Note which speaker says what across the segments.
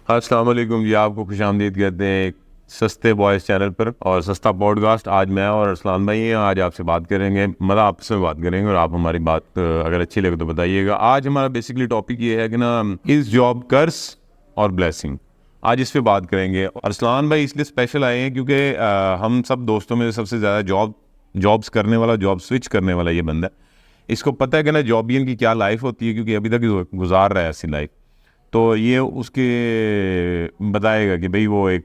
Speaker 1: अस्सलाम वालेकुम जी, आपको खुशामदीद कहते हैं एक सस्ते बॉयज़ चैनल पर और सस्ता पॉडकास्ट। आज मैं और अरसलान भाई हैं, आज आपसे बात करेंगे, मतलब आपसे बात करेंगे और आप हमारी बात अगर अच्छी लगे तो बताइएगा। आज हमारा बेसिकली टॉपिक ये है कि ना, इस जॉब कर्स और ब्लेसिंग, आज इस पे बात करेंगे। अरसलान भाई इसलिए स्पेशल आए हैं क्योंकि हम सब दोस्तों में सबसे ज़्यादा जॉब्स करने वाला, जॉब स्विच करने वाला ये बंदा है। इसको पता है कि ना जॉबियन की क्या लाइफ होती है, क्योंकि अभी तक गुजार रहा है ऐसी लाइफ। तो ये उसके बताएगा कि भाई वो एक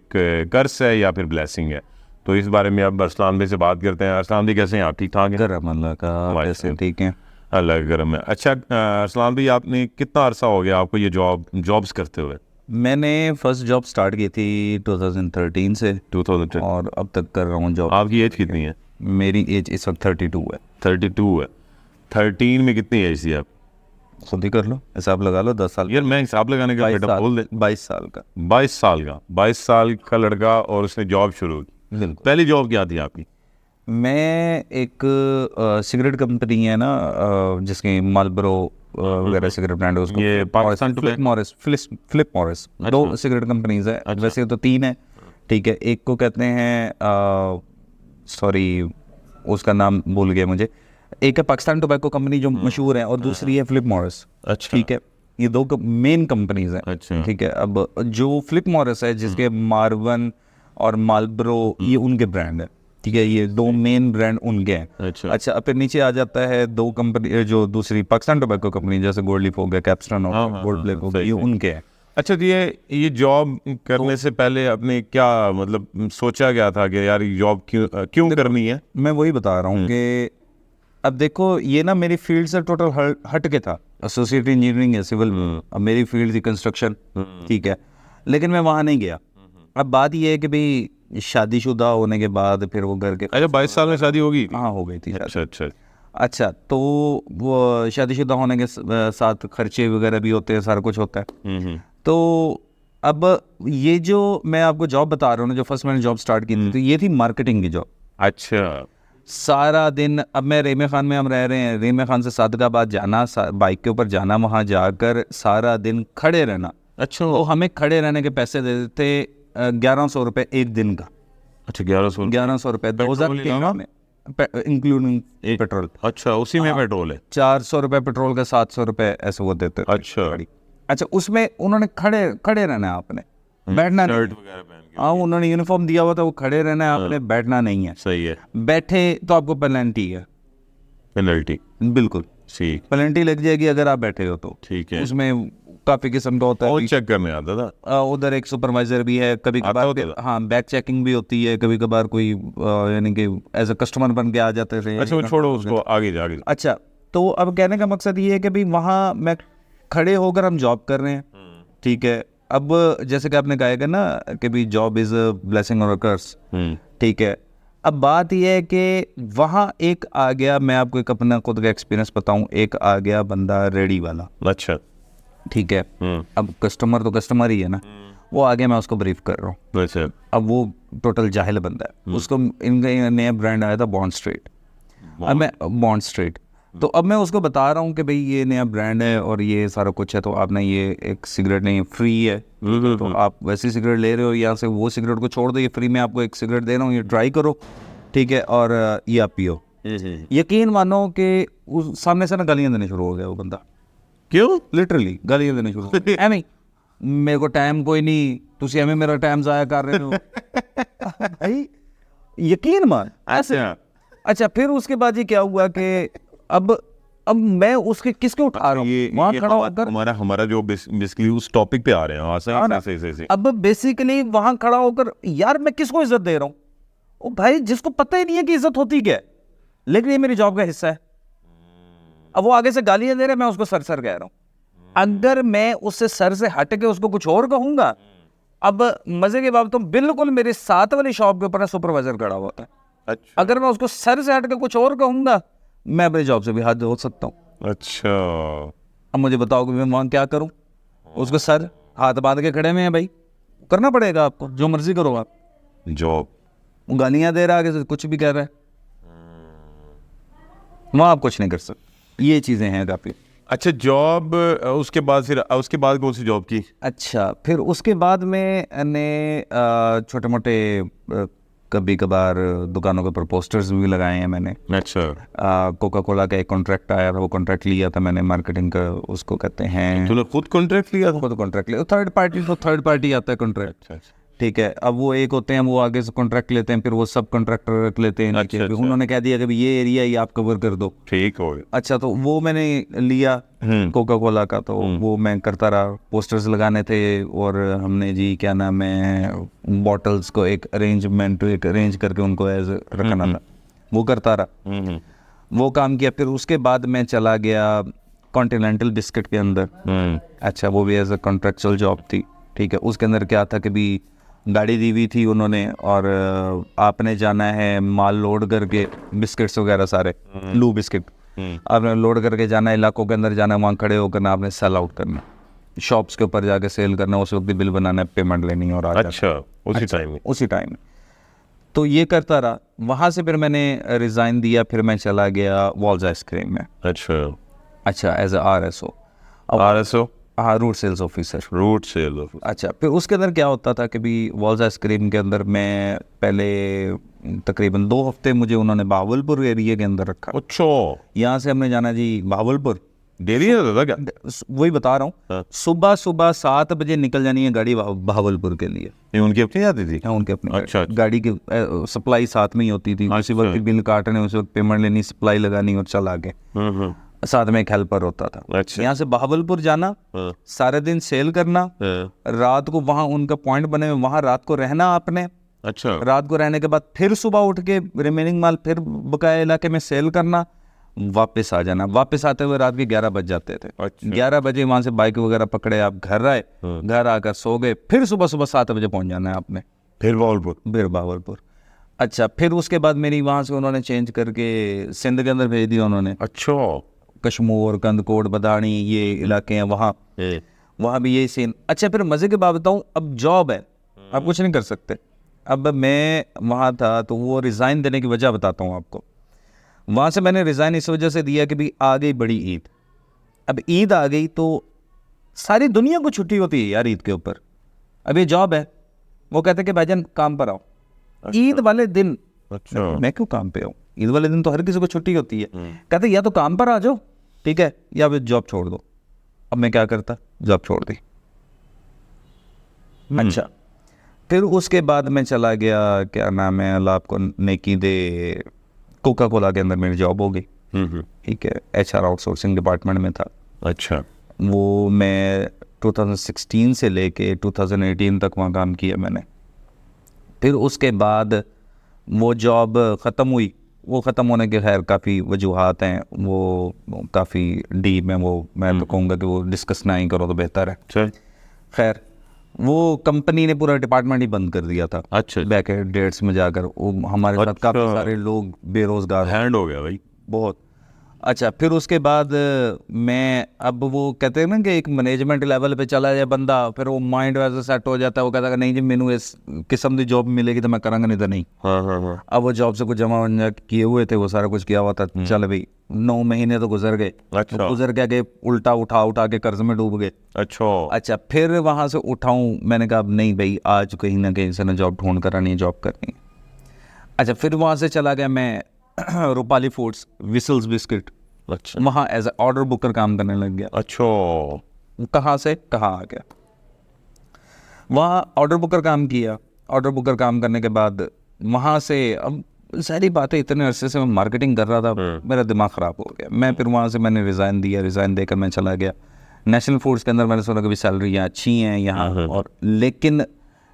Speaker 1: कर्स है या फिर ब्लेसिंग है। तो इस बारे में अब अरसलान भाई से बात करते हैं। अरसलान भाई कैसे हैं आप? ठीक ठाक हैं?
Speaker 2: करम अल्लाह का, वैसे ठीक है।
Speaker 1: अल्लाह का करम है। अच्छा अरसलान भाई, आपने कितना अरसा हो गया आपको ये जॉब्स करते हुए?
Speaker 2: मैंने फर्स्ट जॉब स्टार्ट की थी 2013 से
Speaker 1: 2010।
Speaker 2: और अब तक कर रहा हूँ जॉब।
Speaker 1: आपकी एज कितनी है?
Speaker 2: मेरी एज इस वक्त 32 है।
Speaker 1: 32 है। 13 में कितनी एज थी आप?
Speaker 2: खुद ही कर लो, हिसाब लगा लो। 10 साल
Speaker 1: यार मैं हिसाब लगाने का बेटा बोल दे।
Speaker 2: 22 साल का।
Speaker 1: 22 साल का लड़का और उसने जॉब शुरू की।
Speaker 2: बिल्कुल।
Speaker 1: पहली जॉब क्या थी आपकी?
Speaker 2: मैं एक सिगरेट कंपनी है ना, जिसकी मालब्रो वगैरह सिगरेट ब्रांड है, उसको
Speaker 1: ये पाकिस्तान
Speaker 2: फ्लिप मॉरिस। दो सिगरेट कंपनीज है। वैसे तो 3 है, ठीक है। एक को कहते हैं, सॉरी उसका नाम भूल गया मुझे। एक है पाकिस्तान टोबैको कंपनी जो मशहूर है, और दूसरी है फ्लिप मॉरिस।
Speaker 1: अच्छा।
Speaker 2: ठीक है, ये दो मेन कंपनीज हैं।
Speaker 1: अच्छा।
Speaker 2: ठीक है। अब जो फ्लिप मॉरिस है, जिसके मार्वन और मालब्रो ये उनके ब्रांड है, ठीक है। ये दो मेन ब्रांड उनके हैं। अच्छा, फिर नीचे आ जाता है दो कंपनी, जो दूसरी पाकिस्तान टोबैको कंपनी, जैसे गोल्ड लीफ हो गया, कैप्स्टन हो गया, गोल्ड फ्लेक हो गया, ये उनके हैं।
Speaker 1: अच्छा, तो ये जॉब करने से पहले आपने क्या मतलब सोचा क्या था कि यार ये जॉब क्यों करनी है?
Speaker 2: मैं वही बता रहा हूँ कि अब देखो, ये ना मेरी फील्ड से टोटल हट के था। एसोसिएट इंजीनियरिंग है, सिविल। अब मेरी फील्ड थी कंस्ट्रक्शन, ठीक है। लेकिन मैं वहाँ नहीं गया। अब बात ये है कि भाई शादीशुदा होने के बाद फिर वो घर के।
Speaker 1: अच्छा, 22 साल में शादी होगी?
Speaker 2: हाँ, हो गई थी शादी।
Speaker 1: अच्छा अच्छा।
Speaker 2: अच्छा, तो वो शादीशुदा होने के साथ खर्चे वगैरह भी होते हैं, सारा कुछ होता है। तो अब ये जो मैं आपको जॉब बता रहा हूँ ना, जो फर्स्ट मैंने जॉब स्टार्ट की थी, तो ये थी मार्केटिंग की जॉब।
Speaker 1: अच्छा।
Speaker 2: सारा दिन, अब मैं रेमे खान में हम रह रहे हैं, रेमे खान से सादगाबाद जाना, बाइक के ऊपर जाना, वहाँ जाकर सारा दिन खड़े रहना।
Speaker 1: अच्छा।
Speaker 2: तो हमें खड़े रहने के पैसे दे देते 1100 रुपये एक दिन का।
Speaker 1: अच्छा, 1100
Speaker 2: रुपये 2013 में, इंक्लूडिंग पेट्रोल।
Speaker 1: अच्छा, उसी में पेट्रोल है?
Speaker 2: 400 रुपये पेट्रोल का, 700 रुपये ऐसे वो देते थे। अच्छा, उसमें उन्होंने खड़े रहना है आपने, बैठना नहीं।
Speaker 1: शर्ट वगैरह पहन के?
Speaker 2: हाँ, उन्होंने यूनिफॉर्म दिया हुआ था, वो खड़े रहना है आपने, बैठना नहीं है।
Speaker 1: सही है।
Speaker 2: बैठे तो आपको पेनल्टी है।
Speaker 1: पेनल्टी?
Speaker 2: बिल्कुल
Speaker 1: ठीक।
Speaker 2: पेनल्टी लग जाएगी अगर आप बैठे हो तो।
Speaker 1: ठीक है।
Speaker 2: उसमें काफी किस्म का होता है।
Speaker 1: और चेक करने आता था?
Speaker 2: उधर एक सुपरवाइजर भी है, कभी कभार हाँ बैक चेकिंग भी होती है, कभी कभार कोई यानी कि एज अ कस्टमर बन के आ जाते थे।
Speaker 1: अच्छा, वो छोड़ो उसको, आगे जा।
Speaker 2: अच्छा, तो अब कहने का मकसद ये है कि भाई वहाँ मैं खड़े होकर हम जॉब कर रहे हैं, ठीक है। अब जैसे कि आपने कहा ना कि भाई जॉब इज अ ब्लेसिंग और अ कर्स, ठीक है। अब बात यह है कि वहाँ एक आ गया, मैं आपको एक अपना खुद का एक्सपीरियंस बताऊं, एक आ गया बंदा रेडी वाला।
Speaker 1: अच्छा।
Speaker 2: ठीक है। अब कस्टमर तो कस्टमर ही है ना, वो आगे मैं उसको ब्रीफ कर रहा हूँ।
Speaker 1: अच्छा।
Speaker 2: अब वो टोटल जाहिल बंदा है। उसको इनका नया ब्रांड आया था बॉन्ड स्ट्रीट। अब मैं बॉन्ड स्ट्रीट, तो अब मैं उसको बता रहा हूँ कि भाई ये नया ब्रांड है और ये सारा कुछ है, तो आपने ये एक सिगरेट नहीं, फ्री है, तो आप वैसी सिगरेट ले रहे हो, यहाँ से वो सिगरेट को छोड़ दो, ये फ्री में आपको एक सिगरेट दे रहा हूँ, ये ट्राई करो, ठीक है, और ये आप पियो। यकीन मानो कि उस सामने से ना गालियाँ देने शुरू हो गया वो बंदा।
Speaker 1: क्यों?
Speaker 2: लिटरली गालियाँ देने शुरू हो गया। एमी, मेरे को टाइम कोई नहीं, तुसी एमी मेरा टाइम ज़ाया कर रहे हो। भाई यकीन मान ऐसे। अच्छा, फिर उसके बाद ये क्या हुआ कि अब मैं उसके किसके उठा रहा हूँ, वहाँ खड़ा होकर
Speaker 1: हमारा जो बेसिकली उस टॉपिक पे आ रहे हैं।
Speaker 2: अब बेसिकली वहाँ खड़ा होकर यार मैं किसको इज्जत दे रहा हूँ? ओ भाई, जिसको पता ही नहीं है कि इज्जत होती क्या है, लेकिन ये मेरी जॉब का हिस्सा है। अब वो आगे से गालियां दे रहे, मैं उसको सर कह रहा हूँ। अगर मैं उससे सर से हट के उसको कुछ और कहूंगा, अब मजे की बात तो बिल्कुल मेरे साथ वाली शॉप के ऊपर सुपरवाइजर खड़ा हुआ था।
Speaker 1: अच्छा।
Speaker 2: अगर मैं उसको सर से हट के कुछ और कहूंगा, मैं अपनी जॉब से भी हाथ धो सकता हूँ।
Speaker 1: अच्छा।
Speaker 2: अब मुझे बताओ कि मैं वहां क्या करूं? उसको सर हाथ बांध के खड़े में है, भाई करना पड़ेगा आपको, जो मर्जी करो आप।
Speaker 1: जॉब
Speaker 2: गालियां दे रहा है, आगे से कुछ भी कह रहा है, वहां आप कुछ नहीं कर सकते। ये चीजें हैं काफी।
Speaker 1: अच्छा जॉब उसके बाद फिर उसके बाद कौन सी जॉब की?
Speaker 2: अच्छा फिर उसके बाद मैंने छोटे मोटे कभी कभार दुकानों के ऊपर पोस्टर्स भी लगाए हैं मैंने।
Speaker 1: अच्छा
Speaker 2: कोका कोला का एक कॉन्ट्रैक्ट आया था, वो कॉन्ट्रैक्ट लिया था मैंने, मार्केटिंग का उसको कहते हैं।
Speaker 1: तूने खुद कॉन्ट्रैक्ट लिया था?
Speaker 2: खुद कॉन्ट्रैक्ट लिया, थर्ड पार्टी आता है कॉन्ट्रैक्ट।
Speaker 1: अच्छा
Speaker 2: ठीक है, अब वो एक होते हैं वो आगे से कॉन्ट्रैक्ट लेते हैं, फिर वो सब कॉन्ट्रैक्टर रख लेते हैं नीचे।
Speaker 1: अच्छा।
Speaker 2: उन्होंने कह दिया कि भाई ये एरिया ही आप कवर कर दो।
Speaker 1: ठीक हो गया।
Speaker 2: अच्छा तो वो मैंने लिया कोका कोला का, तो वो मैं करता रहा, पोस्टर्स लगाने थे और हमने जी क्या नाम है बॉटल्स को एक अरेंज करके उनको एज रखना था, वो करता रहा, वो काम किया। फिर उसके बाद मैं चला गया कॉन्टिनेंटल बिस्किट के अंदर। अच्छा वो भी एज अ कॉन्ट्रेक्चुअल जॉब थी। ठीक है, उसके अंदर क्या था कि भी गाड़ी दी हुई थी उन्होंने और आपने जाना है माल लोड करके, बिस्किट्स वगैरह सारे लू बिस्किट आपने लोड करके जाना है, इलाकों के अंदर जाना है, वहाँ खड़े होकर ना आपने सेल आउट करना, शॉप्स के ऊपर जाके सेल करना, उस वक्त भी बिल बनाना है, पेमेंट लेनी है और आ जाना।
Speaker 1: अच्छा उसी टाइम में
Speaker 2: तो ये करता रहा। वहाँ से फिर मैंने रिज़ाइन दिया, फिर मैं चला गया वॉल्स आइसक्रीम में। अच्छा एज ए RSO हाँ, रूट सेल्स ऑफिसर। अच्छा फिर उसके अंदर क्या होता था कि भी वॉल्स आइसक्रीम के अंदर मैं पहले तकरीबन 2 हफ्ते मुझे उन्होंने बहावलपुर एरिया के अंदर रखा।
Speaker 1: अच्छा
Speaker 2: यहाँ से हमने जाना जी बहावलपुर,
Speaker 1: डेली होता था क्या?
Speaker 2: वही बता रहा हूँ, सुबह 7 बजे निकल जानी है गाड़ी बहावलपुर के लिए।
Speaker 1: ये उनकी अपनी आती थी?
Speaker 2: हाँ उनके अपने।
Speaker 1: अच्छा
Speaker 2: गाड़ी की सप्लाई साथ में ही होती थी, उसी वक्त बिल काटने, उसी वक्त पेमेंट लेनी, सप्लाई लगानी और चला के साथ में एक हेल्पर होता था।
Speaker 1: अच्छा
Speaker 2: यहाँ से बहावलपुर जाना, सारे दिन सेल करना, रात को वहाँ उनका पॉइंट बने हुए वहाँ रात को रहना आपने।
Speaker 1: अच्छा
Speaker 2: रात को रहने के बाद फिर सुबह उठ के रिमेनिंग माल फिर बकाया इलाके में सेल करना, वापस आ जाना। वापस आते हुए रात के 11 बज जाते थे।
Speaker 1: अच्छा।
Speaker 2: 11 बजे वहाँ से बाइक वगैरह पकड़े आप घर आए, घर आकर सो गए, फिर सुबह 7 बजे पहुँच जाना है आपने
Speaker 1: फिर
Speaker 2: बहावलपुर। अच्छा फिर उसके बाद मेरी वहाँ से उन्होंने चेंज करके सिंध के अंदर भेज दिया उन्होंने।
Speaker 1: अच्छा
Speaker 2: कश्मीर, कंदकोट, बदानी ये इलाके हैं, वहाँ भी यही सीन। अच्छा फिर मज़े की बात बताऊँ, अब जॉब है, आप कुछ नहीं कर सकते। अब मैं वहाँ था तो वो रिज़ाइन देने की वजह बताता हूँ आपको। वहाँ से मैंने रिज़ाइन इस वजह से दिया कि भाई आ गई बड़ी ईद। अब ईद आ गई तो सारी दुनिया को छुट्टी होती है यार ईद के ऊपर। अब ये जॉब है, वो कहते कि भाईजान काम पर आओ। ईद वाले दिन मैं क्यों काम पे आऊँ, ईद वाले दिन तो हर किसी को छुट्टी होती है। कहते या तो काम पर आ जाओ, ठीक है, या फिर जॉब छोड़ दो। अब मैं क्या करता, जॉब छोड़ दी। अच्छा फिर उसके बाद मैं चला गया, क्या नाम है अल्लाह आपको नेकी दे, कोका कोला के अंदर मेरी जॉब हो गई। ठीक है, HR आउटसोर्सिंग डिपार्टमेंट में था। अच्छा वो मैं 2016 से लेके 2018 तक वहाँ काम किया मैंने। फिर उसके बाद वो जॉब ख़त्म हुई। वो ख़त्म होने के खैर काफ़ी वजूहात हैं, वो काफ़ी डीप में, वो मैं तो कहूँगा कि वो डिस्कस ना ही करो तो बेहतर है। खैर वो कंपनी ने पूरा डिपार्टमेंट ही बंद कर दिया था। अच्छा बैक डेट्स में जाकर वो हमारे साथ काफ़ी सारे लोग बेरोज़गार
Speaker 1: हैंड हो गया भाई
Speaker 2: बहुत। अच्छा फिर उसके बाद मैं, अब वो कहते हैं ना कि एक मैनेजमेंट लेवल पे चला जाए बंदा, फिर वो माइंड वैसे सेट हो जाता है, वो कहता है नहीं जी मैनू इस किस्म की जॉब मिलेगी तो मैं करांगा, नहीं तो नहीं। अब वो जॉब से कुछ जमा किए हुए थे, वो सारा कुछ किया हुआ था। चल भाई 9 महीने तो गुजर गए।
Speaker 1: अच्छा।
Speaker 2: गुजर गया कि उल्टा उठा के कर्ज में डूब गए। अच्छा फिर वहाँ से उठाऊँ, मैंने कहा अब नहीं भाई आज कहीं ना कहीं से ना जॉब ढूंढ कर आनी है, जॉब करनी है। अच्छा फिर वहाँ से चला गया मैं रूपाली फूड्स, विसल्स बिस्किट। अच्छा वहाँ एज ए ऑर्डर बुकर काम करने लग गया। अच्छा कहाँ से कहाँ आ गया, वहाँ ऑर्डर बुकर काम किया। ऑर्डर बुकर काम करने के बाद वहाँ से, अब सारी बातें, इतने अरसे से मैं मार्केटिंग कर रहा था, मेरा दिमाग ख़राब हो गया। मैं फिर वहाँ से मैंने रिज़ाइन दिया। रिज़ाइन देकर मैं चला गया नेशनल फूड्स के अंदर। मैंने सुना कि भी सैलरियाँ अच्छी हैं यहाँ, और लेकिन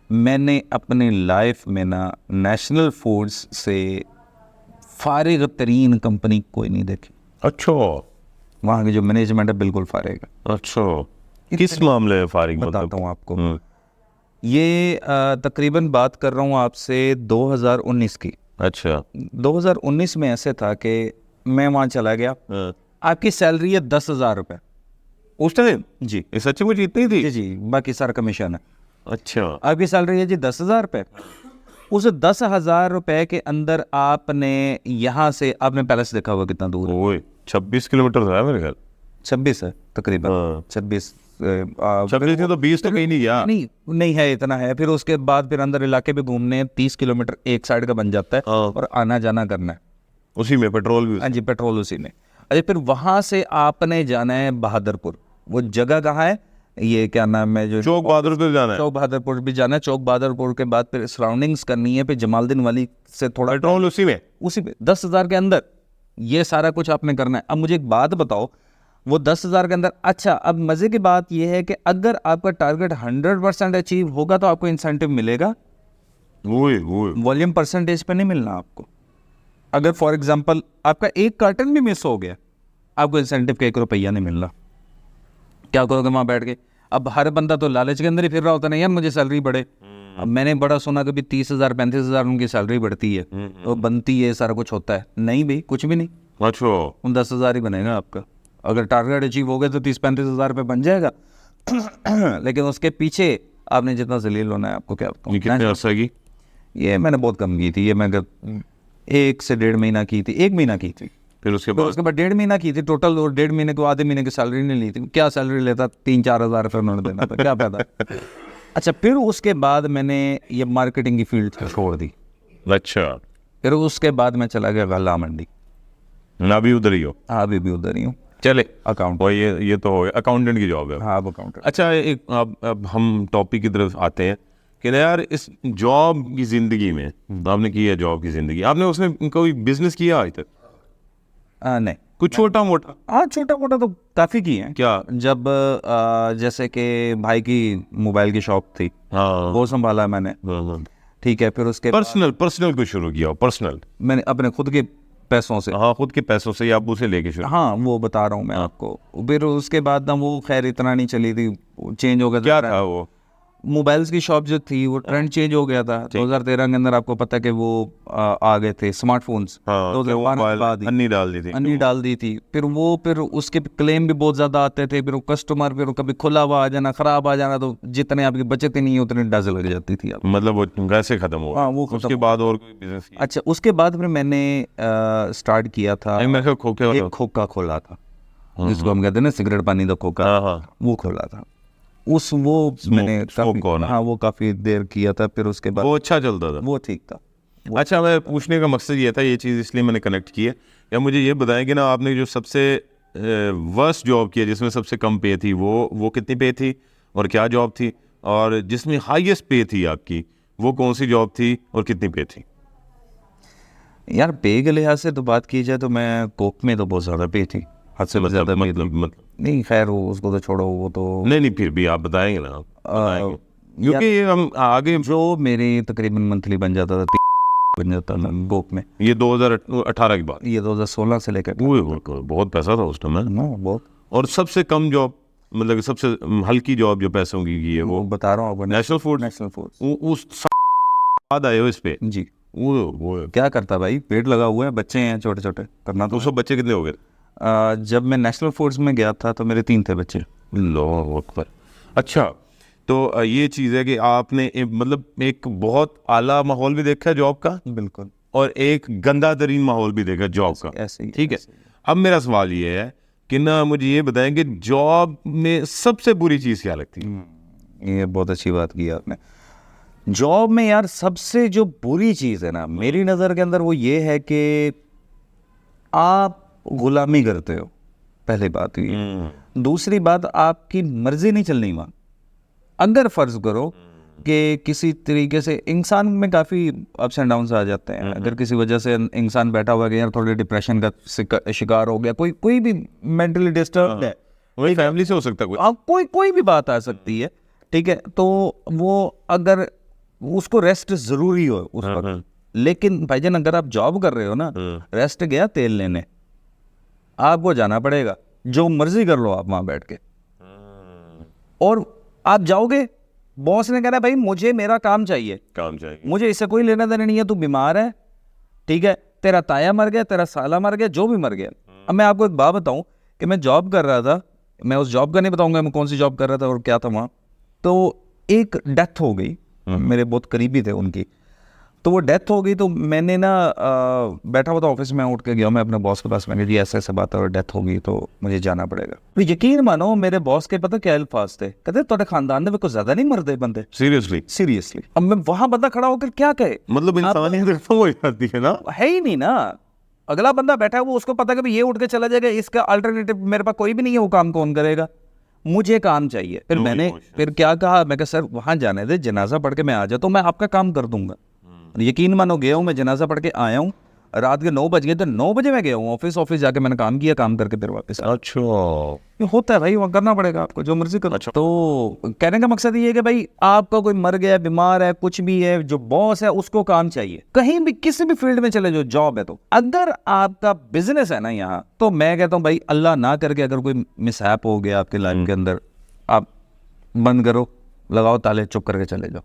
Speaker 2: मैंने अपनी लाइफ में ना नेशनल फूड्स से फारिग तरीन कंपनी कोई नहीं देखी। अच्छा वहाँ की जो मैनेजमेंट है बिल्कुल फारिग है। अच्छा
Speaker 1: किस मामले में फारिग?
Speaker 2: बताता हूँ आपको। ये तकरीबन बात कर रहा हूँ आपसे 2019 की। अच्छा 2019 में ऐसे था कि मैं वहाँ चला गया। आपकी सैलरी है 10,000 रुपये
Speaker 1: उस टाइम
Speaker 2: जी।
Speaker 1: सच्ची मुझे इतनी थी?
Speaker 2: जी, बाकी सारा कमीशन है।
Speaker 1: अच्छा
Speaker 2: आपकी सैलरी है जी 10,000 रुपये। उस 10,000 रुपये के अंदर आपने यहाँ से, आपने पैलेस देखा हुआ कितना दूर?
Speaker 1: 26 किलोमीटर था मेरे ख्याल।
Speaker 2: 26 है तकरीबन।
Speaker 1: हाँ।
Speaker 2: 26
Speaker 1: 26 में तो 20 तो कहीं नहीं गया।
Speaker 2: नहीं है, इतना है। फिर उसके बाद फिर अंदर इलाके भी घूमने 30 किलोमीटर एक साइड का बन जाता है
Speaker 1: हाँ।
Speaker 2: और आना जाना करना है।
Speaker 1: उसी में पेट्रोल भी
Speaker 2: हाँ जी, पेट्रोल उसी में। अरे फिर वहाँ से आपने जाना है बहादुरपुर। वो जगह कहाँ है, ये क्या नाम है जो
Speaker 1: चौक बहादुरपुर जाना है।
Speaker 2: चौक बहादुरपुर भी जाना है। चौक बहादुरपुर के बाद फिर सराउंडिंग्स करनी है, फिर जमालुद्दीन वाली से थोड़ा
Speaker 1: पेट्रोल उसी में।
Speaker 2: उसी पे 10,000 के अंदर ये सारा कुछ आपने करना है। अब मुझे एक बात बताओ, वो 10,000 के अंदर, अच्छा अब मज़े की बात ये है कि अगर आपका टारगेट 100% अचीव होगा तो आपको इंसेंटिव मिलेगा,
Speaker 1: वही
Speaker 2: वॉल्यूम परसेंटेज पे नहीं मिलना आपको। अगर फॉर एग्जांपल आपका एक कार्टन भी मिस हो गया, आपको इंसेंटिव का 1 रुपया नहीं मिलना। क्या करोगे वहाँ बैठ के? अब हर बंदा तो लालच के अंदर ही फिर रहा होता है, नहीं यार मुझे सैलरी बढ़े। अब मैंने बड़ा सुना कभी 30,000 35,000 उनकी सैलरी बढ़ती है तो बनती है, सारा कुछ होता है। नहीं भाई, कुछ भी नहीं।
Speaker 1: अच्छा,
Speaker 2: उन 10,000 ही बनेगा आपका। अगर टारगेट अचीव हो गए तो 30-35,000 रुपये बन जाएगा। लेकिन उसके पीछे आपने जितना जलील होना है, आपको क्या बताऊं।
Speaker 1: ये कितने अर्सा की?
Speaker 2: ये मैंने बहुत कम की थी, ये मैं 1 से 1.5 महीना की थी, 1 महीना की थी।
Speaker 1: फिर उसके
Speaker 2: तो
Speaker 1: बाद
Speaker 2: उसके बाद 1.5 महीना की थी टोटल, और 1.5 महीने को आधे महीने की सैलरी नहीं ली थी। क्या सैलरी लेता, 3-4 हज़ार रुपये उन्होंने देना था, क्या फायदा। अच्छा, फिर उसके बाद मैंने ये मार्केटिंग की फील्ड छोड़ दी।
Speaker 1: अच्छा,
Speaker 2: फिर उसके बाद मैं चला गया गल्ला मंडी।
Speaker 1: ना भी उधर ही हो?
Speaker 2: हाँ, अभी भी उधर ही हूँ।
Speaker 1: चले,
Speaker 2: अकाउंट।
Speaker 1: और ये तो हो गया, अकाउंटेंट की जॉब है।
Speaker 2: हाँ, अब अकाउंटेंट।
Speaker 1: अच्छा, एक अब हम टॉपिक की तरफ आते हैं कि ना यार, इस जॉब की ज़िंदगी में आपने की है, जॉब की ज़िंदगी आपने उसमें कोई बिजनेस किया आज तक?
Speaker 2: नहीं,
Speaker 1: कुछ छोटा मोटा?
Speaker 2: हाँ, छोटा मोटा तो काफ़ी की है।
Speaker 1: क्या?
Speaker 2: जब जैसे कि भाई की मोबाइल की शॉप थी,
Speaker 1: हाँ,
Speaker 2: वो संभाला मैंने। ठीक है, फिर उसके
Speaker 1: पर्सनल कुछ शुरू किया? पर्सनल
Speaker 2: मैंने अपने खुद के पैसों से।
Speaker 1: हाँ, खुद के पैसों से, या उसे लेके शुरू?
Speaker 2: हाँ, वो बता रहा हूँ मैं आपको। फिर उसके बाद ना वो खैर इतना नहीं चली थी, चेंज हो गया
Speaker 1: क्या था वो?
Speaker 2: मोबाइल्स की शॉप जो थी वो ट्रेंड चेंज हो गया था 2013 के अंदर। आपको पता है कि वो आ गए थे स्मार्टफोन्स।
Speaker 1: हाँ,
Speaker 2: 2012 के बाद ही
Speaker 1: अन्नी डाल दी थी।
Speaker 2: अन्नी डाल दी थी। फिर उसके क्लेम भी बहुत ज़्यादा आते थे। फिर वो कस्टमर, फिर वो कभी खुला हुआ आ जाना, ख़राब आ जाना, तो जितने आपकी बचत ही नहीं है उतनी डज लग जाती थी आप।
Speaker 1: मतलब वो कैसे खत्म हुआ?
Speaker 2: हाँ, वो खत्म
Speaker 1: उसके बाद और कोई बिजनेस किया?
Speaker 2: अच्छा, उसके बाद फिर मैंने स्टार्ट किया था,
Speaker 1: मैं खोखे
Speaker 2: एक खोखा खोला था, जिसको हम कहते हैं ना सिगरेट पानी का खोखा।
Speaker 1: हाँ हाँ,
Speaker 2: वो खोला था। मैंने काफी, हाँ, वो काफी देर किया था। फिर उसके बाद
Speaker 1: वो अच्छा चलता था?
Speaker 2: वो ठीक था।
Speaker 1: अच्छा, मैं पूछने का मकसद ये था, ये चीज़ इसलिए मैंने कनेक्ट की है, या मुझे ये बताएं कि ना आपने जो सबसे वर्स्ट जॉब की है, जिसमें सबसे कम पे थी, वो कितनी पे थी और क्या जॉब थी? और जिसमें हाईएस्ट पे थी आपकी, वो कौन सी जॉब थी और कितनी पे थी?
Speaker 2: यार, पे के लिहाज से तो बात की जाए तो मैं कोक में तो बहुत ज़्यादा पे थी, हद से ज़्यादा पे थी।
Speaker 1: मतलब
Speaker 2: नहीं, खैर वो उसको तो छोड़ो, वो तो
Speaker 1: नहीं, फिर भी आप बताएंगे ना, बताएंगे, क्योंकि ये हम आगे
Speaker 2: जो मेरे तकरीबन मंथली बन जाता था, बन जाता था कोक में।
Speaker 1: ये 2018 की बात?
Speaker 2: ये 2016 से लेकर
Speaker 1: बहुत पैसा था उस टाइम।
Speaker 2: बहुत।
Speaker 1: और सबसे कम जॉब, मतलब सबसे हल्की जॉब जो पैसों की है, वो
Speaker 2: बता रहा हूँ आपको,
Speaker 1: नेशनल फूड।
Speaker 2: नेशनल फूड
Speaker 1: उस बाद आए हो इस पे
Speaker 2: जी।
Speaker 1: वो
Speaker 2: क्या करता भाई, पेट लगा हुआ है, बच्चे हैं छोटे छोटे, करना तो।
Speaker 1: सब बच्चे कितने हो गए?
Speaker 2: जब मैं नेशनल फूड्स में गया था तो मेरे 3 थे बच्चे।
Speaker 1: लो अकबर। अच्छा, तो ये चीज़ है कि आपने मतलब एक बहुत आला माहौल भी देखा है जॉब का,
Speaker 2: बिल्कुल,
Speaker 1: और एक गंदा तरीन माहौल भी देखा जॉब का।
Speaker 2: ऐसे ही,
Speaker 1: ठीक है। अब मेरा सवाल ये है कि ना, मुझे ये बताएं कि जॉब में सबसे बुरी चीज़ क्या लगती है?
Speaker 2: ये बहुत अच्छी बात की आपने। जॉब में यार सबसे जो बुरी चीज़ है ना मेरी नज़र के अंदर, वो ये है कि आप गुलामी करते हो, पहली बात ये। दूसरी बात, आपकी मर्जी नहीं चलनी वहाँ। अगर फ़र्ज़ करो कि किसी तरीके से इंसान में काफ़ी अप्स एंड डाउन्स आ जाते हैं, अगर किसी वजह से इंसान बैठा हुआ है यार थोड़े डिप्रेशन का शिकार हो गया, कोई भी मेंटली डिस्टर्ब है,
Speaker 1: वही फैमिली से हो सकता है
Speaker 2: कोई भी बात आ सकती है, ठीक है, तो वो अगर उसको रेस्ट ज़रूरी हो उस वक्त। लेकिन भाईजान, अगर आप जॉब कर रहे हो ना, रेस्ट गया तेल लेने, आपको जाना पड़ेगा, जो मर्जी कर लो आप वहाँ बैठ के। और आप जाओगे, बॉस ने कहना भाई मुझे मेरा काम चाहिए, मुझे इससे कोई लेना देना नहीं है, तू बीमार है, ठीक है, तेरा ताया मर गया, तेरा साला मर गया, जो भी मर गया। अब मैं आपको एक बात बताऊं कि मैं जॉब कर रहा था, मैं उस जॉब का नहीं बताऊंगा मैं कौन सी जॉब कर रहा था और क्या था वहाँ। तो एक डेथ हो गई, मेरे बहुत करीबी थे उनकी, तो वो डेथ हो गई। तो मैंने ना बैठा हुआ था ऑफिस में, उठ के गया मैं अपने बॉस के पास, मैंने जी ऐसा ऐसा बात है और डेथ हो गई तो मुझे जाना पड़ेगा। तो यकीन मानो मेरे बॉस के पता क्या अल्फाज थे, कहते ਤੁਹਾਡੇ खानदान में कोई ज्यादा नहीं मरते बंदे
Speaker 1: सीरियसली
Speaker 2: सीरियसली। अब मैं वहां बंदा खड़ा होकर क्या कहे,
Speaker 1: मतलब इंसानियत खत्म हो जाती है ना।
Speaker 2: है ही नहीं ना। अगला बंदा बैठा है वो उसको पता है कि भाई ये उठ के चला जाएगा, इसका अल्टरनेटिव मेरे पास कोई भी नहीं है, वो काम कौन करेगा, मुझे काम चाहिए। फिर मैंने फिर क्या कहा, मैं कहा सर वहां जाने दे, जनाजा पढ़ के मैं आ जाता हूँ, मैं आपका काम कर दूंगा। यकीन मानो गया हूँ मैं, जनाजा पढ़ के आया हूँ, रात के 9 बज गए, तो 9 बजे मैं गया हूँ ऑफिस जाके मैंने काम किया, काम करके फिर वापस आया।
Speaker 1: अच्छा
Speaker 2: ये होता है भाई, वहाँ करना पड़ेगा आपको, जो मर्जी करो। तो कहने का मकसद ये है कि भाई आपका कोई मर गया, बीमार है, कुछ भी है, जो बॉस है उसको काम चाहिए, कहीं भी किसी भी फील्ड में चले जो जॉब है। तो अगर आपका बिजनेस है ना यहाँ, तो मैं कहता हूँ भाई अल्लाह ना करके अगर कोई मिसहैप हो गया आपके लाइफ के अंदर, आप बंद करो, लगाओ ताले, चुप करके चले जाओ।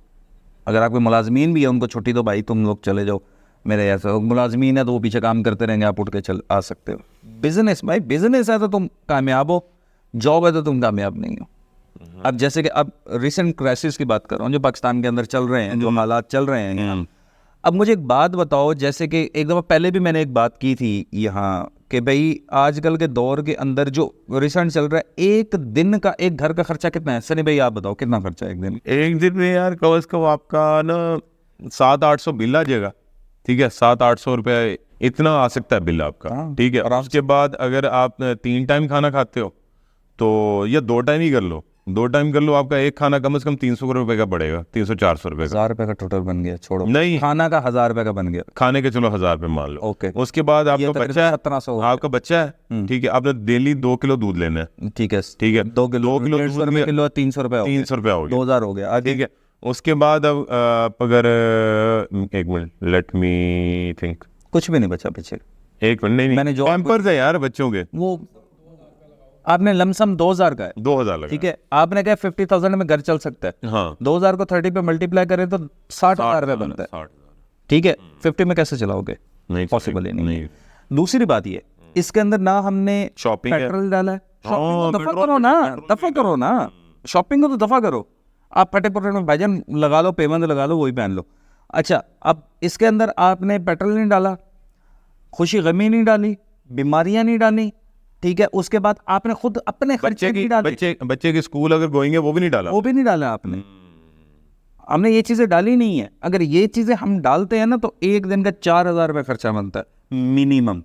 Speaker 2: अगर आपके मुलाजमीन भी है उनको छुट्टी दो, भाई तुम लोग चले जाओ, मेरे ऐसा मुलाजमीन है तो वो पीछे काम करते रहेंगे, आप उठ के चल आ सकते हो। बिजनेस भाई बिजनेस है तो तुम कामयाब हो, जॉब है तो तुम कामयाब नहीं हो। अब जैसे कि अब रिसेंट क्राइसिस की बात कर रहा हूँ जो पाकिस्तान के अंदर चल रहे हैं, जो हालात चल रहे हैं यहाँ। अब मुझे एक बात बताओ, जैसे कि एक दफ़ा पहले भी मैंने एक बात की थी यहाँ कि भाई आजकल के दौर के अंदर जो रिसेंट चल रहा है, एक दिन का एक घर का खर्चा कितना है? सनी भाई आप बताओ कितना खर्चा है
Speaker 1: एक दिन में यार कम से कम आपका ना 700-800 बिल आ जाएगा, ठीक है, 700-800 रुपये इतना आ सकता है बिल आपका, ठीक है। और उसके बाद अगर आप 3 टाइम खाना खाते हो तो या 2 टाइम ही कर लो, 2 टाइम कर लो, आपका एक खाना कम से कम 300 रुपये का पड़ेगा, 300-400 रुपये का।
Speaker 2: 1000 रुपये का टोटल बन गया, छोड़ो
Speaker 1: नहीं
Speaker 2: खाना का 1000 रुपये का बन गया,
Speaker 1: खाने के चलो 1000 रुपये मान लो।
Speaker 2: ओके।
Speaker 1: उसके बाद आपका बच्चा है,
Speaker 2: 1700,
Speaker 1: आपका बच्चा है, ठीक है, आपने डेली 2 किलो दूध लेना है,
Speaker 2: ठीक है
Speaker 1: ठीक है,
Speaker 2: 2 किलो
Speaker 1: 150
Speaker 2: रुपये किलो, 300 रुपये
Speaker 1: 300 रुपया हो गया,
Speaker 2: 2000 हो गया,
Speaker 1: ठीक है। उसके बाद अब आप अगर एक मिनट, लेट मी थिंक,
Speaker 2: कुछ भी नहीं बचा पीछे।
Speaker 1: एक मिनट, नहीं
Speaker 2: मैंने जो
Speaker 1: पैम्पर्स है यार बच्चों के,
Speaker 2: वो आपने लमसम 2000 का है,
Speaker 1: 2000 लगा,
Speaker 2: ठीक है, आपने कहा 50,000 में घर चल सकता है,
Speaker 1: हाँ
Speaker 2: 2000 को 30 पे मल्टीप्लाई करें तो 60,000 रुपये बनता है,
Speaker 1: 60,000,
Speaker 2: ठीक है। 50 में कैसे चलाओगे,
Speaker 1: नहीं
Speaker 2: पॉसिबल ही नहीं है। दूसरी बात ये, इसके अंदर ना हमने
Speaker 1: शॉपिंग है।
Speaker 2: पेट्रोल डाला है, शॉपिंग को दफा
Speaker 1: पेट्रोल-
Speaker 2: करो ना, दफा करो ना, शॉपिंग को तो दफा करो। आप फटे पुटे में भाईजान लगा लो, पेमेंट लगा लो, वही पहन लो। अच्छा, अब इसके अंदर आपने पेट्रोल नहीं डाला, खुशी गमी नहीं डाली, बीमारियां नहीं डाली, ठीक है। उसके बाद आपने खुद अपने खर्चे नहीं डाले,
Speaker 1: बच्चे के स्कूल अगर गोइंग है वो भी नहीं डाला,
Speaker 2: वो भी नहीं डाला आपने, हमने ये चीजें डाली नहीं है। अगर ये चीजें हम डालते हैं ना तो एक दिन का 4000 रुपये खर्चा बनता है मिनिमम,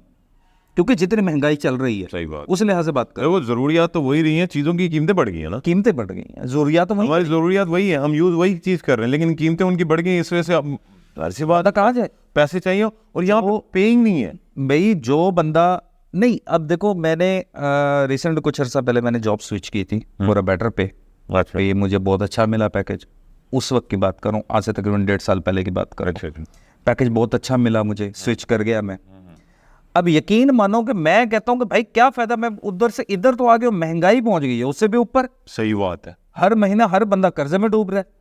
Speaker 2: क्योंकि जितनी महंगाई चल रही है,
Speaker 1: सही बात।
Speaker 2: उस लिहाज से बात कर,
Speaker 1: वो जरूरियात तो वही रही हैं, चीज़ों की कीमतें बढ़ गई हैं ना,
Speaker 2: कीमतें बढ़ गई हैं, जरूरियात तो वही
Speaker 1: हमारी जरूरियात वही है, हम यूज वही चीज़ कर रहे हैं, लेकिन कीमतें उनकी बढ़ गई, इस वजह से अब ऐसी बात
Speaker 2: कहा जाए,
Speaker 1: पैसे चाहिए और यहाँ वो पेइंग नहीं है
Speaker 2: भाई जो बंदा नहीं। अब देखो मैंने रिसेंट कुछ अर्सा पहले मैंने जॉब स्विच की थी फॉर अ बेटर पे,
Speaker 1: अच्छा,
Speaker 2: ये मुझे बहुत अच्छा मिला पैकेज, उस वक्त की बात करूँ, आज से तकरीबन 1.5 साल पहले की बात करूँ, पैकेज बहुत अच्छा मिला मुझे, स्विच कर गया मैं। अब यकीन मानो कि मैं कहता हूँ कि भाई क्या फायदा, मैं उधर से इधर तो आ गया, महंगाई पहुंच गई है उससे भी ऊपर,
Speaker 1: सही बात है,
Speaker 2: हर महीना हर बंदा कर्जे में डूब रहा है।